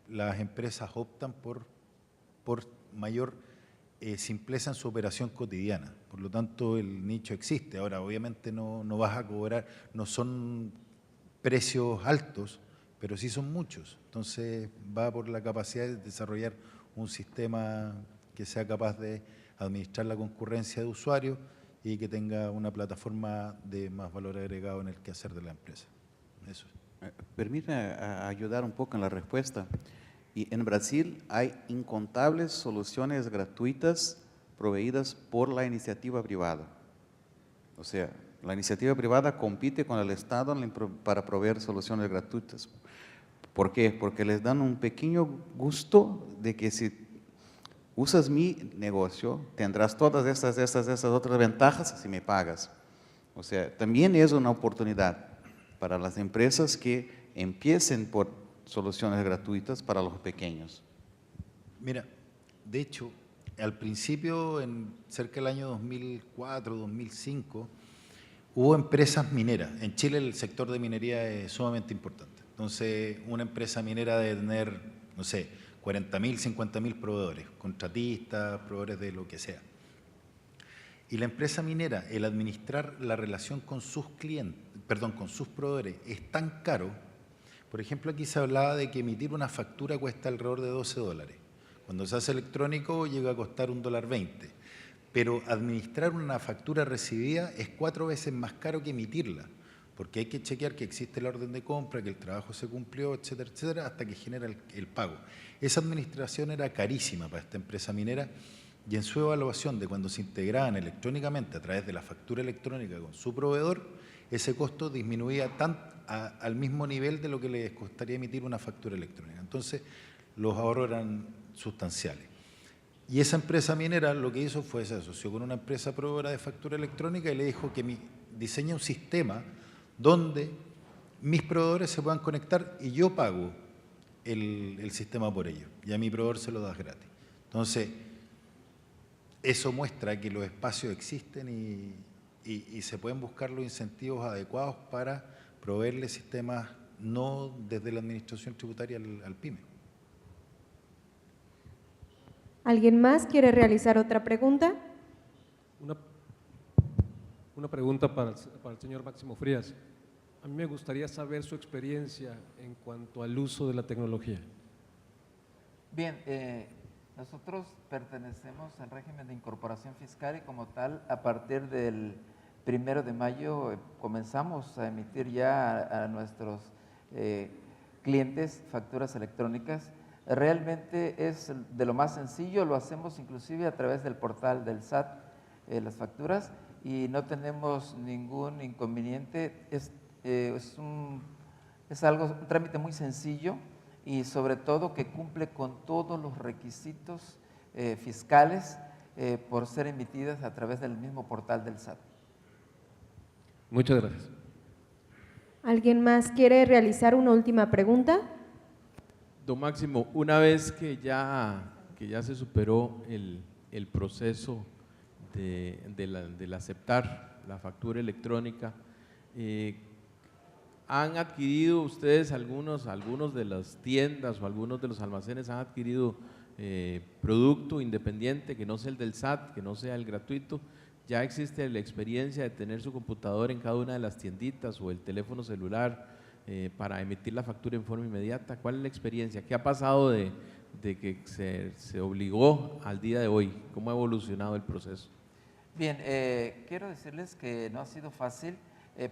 las empresas optan por mayor simpleza en su operación cotidiana. Por lo tanto, el nicho existe. Ahora, obviamente no vas a cobrar, no son precios altos, pero sí son muchos. Entonces, va por la capacidad de desarrollar un sistema que sea capaz de administrar la concurrencia de usuarios y que tenga una plataforma de más valor agregado en el quehacer de la empresa. Eso. Permítame ayudar un poco en la respuesta. Y en Brasil hay incontables soluciones gratuitas proveídas por la iniciativa privada. O sea, la iniciativa privada compite con el Estado para proveer soluciones gratuitas. ¿Por qué? Porque les dan un pequeño gusto de que si usas mi negocio, tendrás todas estas otras ventajas si me pagas. O sea, también es una oportunidad para las empresas que empiecen por soluciones gratuitas para los pequeños. Mira, de hecho, al principio, cerca del año 2004, 2005, hubo empresas mineras. En Chile el sector de minería es sumamente importante. Entonces, una empresa minera debe tener, no sé, 40.000, 50.000 proveedores, contratistas, proveedores de lo que sea. Y la empresa minera, el administrar la relación con sus clientes, con sus proveedores, es tan caro. Por ejemplo, aquí se hablaba de que emitir una factura cuesta alrededor de $12. Cuando se hace electrónico llega a costar $1.20. Pero administrar una factura recibida es 4 veces más caro que emitirla, porque hay que chequear que existe la orden de compra, que el trabajo se cumplió, etcétera, etcétera, hasta que genera el pago. Esa administración era carísima para esta empresa minera, y en su evaluación de cuando se integraban electrónicamente a través de la factura electrónica con su proveedor, ese costo disminuía al mismo nivel de lo que les costaría emitir una factura electrónica. Entonces, los ahorros eran sustanciales. Y esa empresa minera lo que hizo fue se asoció con una empresa proveedora de factura electrónica y le dijo que diseñe un sistema donde mis proveedores se puedan conectar y yo pago el sistema por ello. Y a mi proveedor se lo das gratis. Entonces, eso muestra que los espacios existen y se pueden buscar los incentivos adecuados para proveerle sistemas no desde la administración tributaria al PYME. ¿Alguien más quiere realizar otra pregunta? Una pregunta para el señor Máximo Frías. A mí me gustaría saber su experiencia en cuanto al uso de la tecnología. Bien, nosotros pertenecemos al régimen de incorporación fiscal y como tal, a partir del 1 de mayo comenzamos a emitir ya a nuestros clientes facturas electrónicas. Realmente es de lo más sencillo, lo hacemos inclusive a través del portal del SAT, las facturas, y no tenemos ningún inconveniente. Es un trámite muy sencillo y sobre todo que cumple con todos los requisitos fiscales por ser emitidas a través del mismo portal del SAT. Muchas gracias. ¿Alguien más quiere realizar una última pregunta? Don Máximo, una vez que ya se superó el proceso del aceptar la factura electrónica, ¿han adquirido ustedes, algunos de las tiendas o algunos de los almacenes han adquirido producto independiente que no sea el del SAT, que no sea el gratuito? ¿Ya existe la experiencia de tener su computadora en cada una de las tienditas o el teléfono celular para emitir la factura en forma inmediata? ¿Cuál es la experiencia? ¿Qué ha pasado de que se obligó al día de hoy? ¿Cómo ha evolucionado el proceso? Bien, quiero decirles que no ha sido fácil.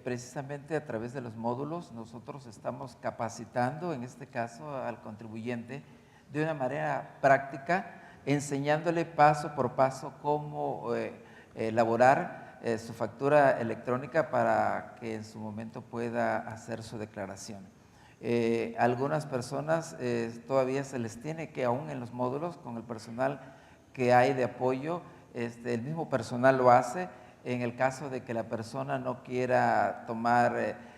Precisamente a través de los módulos nosotros estamos capacitando, en este caso al contribuyente, de una manera práctica, enseñándole paso por paso cómo elaborar su factura electrónica para que en su momento pueda hacer su declaración. Algunas personas todavía se les tiene que, aún en los módulos, con el personal que hay de apoyo, el mismo personal lo hace. En el caso de que la persona no quiera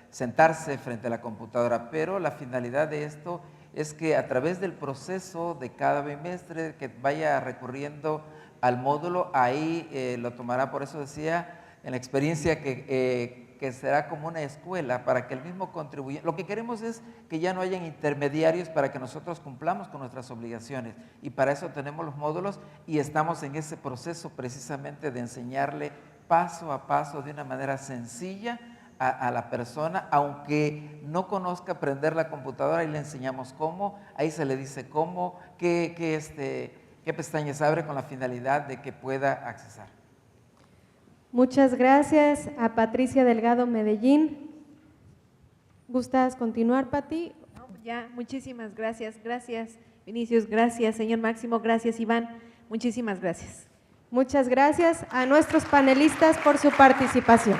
sentarse frente a la computadora, pero la finalidad de esto es que a través del proceso de cada bimestre que vaya recurriendo al módulo, ahí lo tomará. Por eso decía en la experiencia que será como una escuela para que el mismo contribuyente, lo que queremos es que ya no hayan intermediarios para que nosotros cumplamos con nuestras obligaciones, y para eso tenemos los módulos y estamos en ese proceso precisamente de enseñarle paso a paso de una manera sencilla a la persona, aunque no conozca aprender la computadora, y le enseñamos cómo, ahí se le dice cómo, qué pestañas abre con la finalidad de que pueda accesar. Muchas gracias a Patricia Delgado Medellín. ¿Gustas continuar, Pati? No, ya, muchísimas gracias. Gracias, Vinicius. Gracias, señor Máximo. Gracias, Iván. Muchísimas gracias. Muchas gracias a nuestros panelistas por su participación.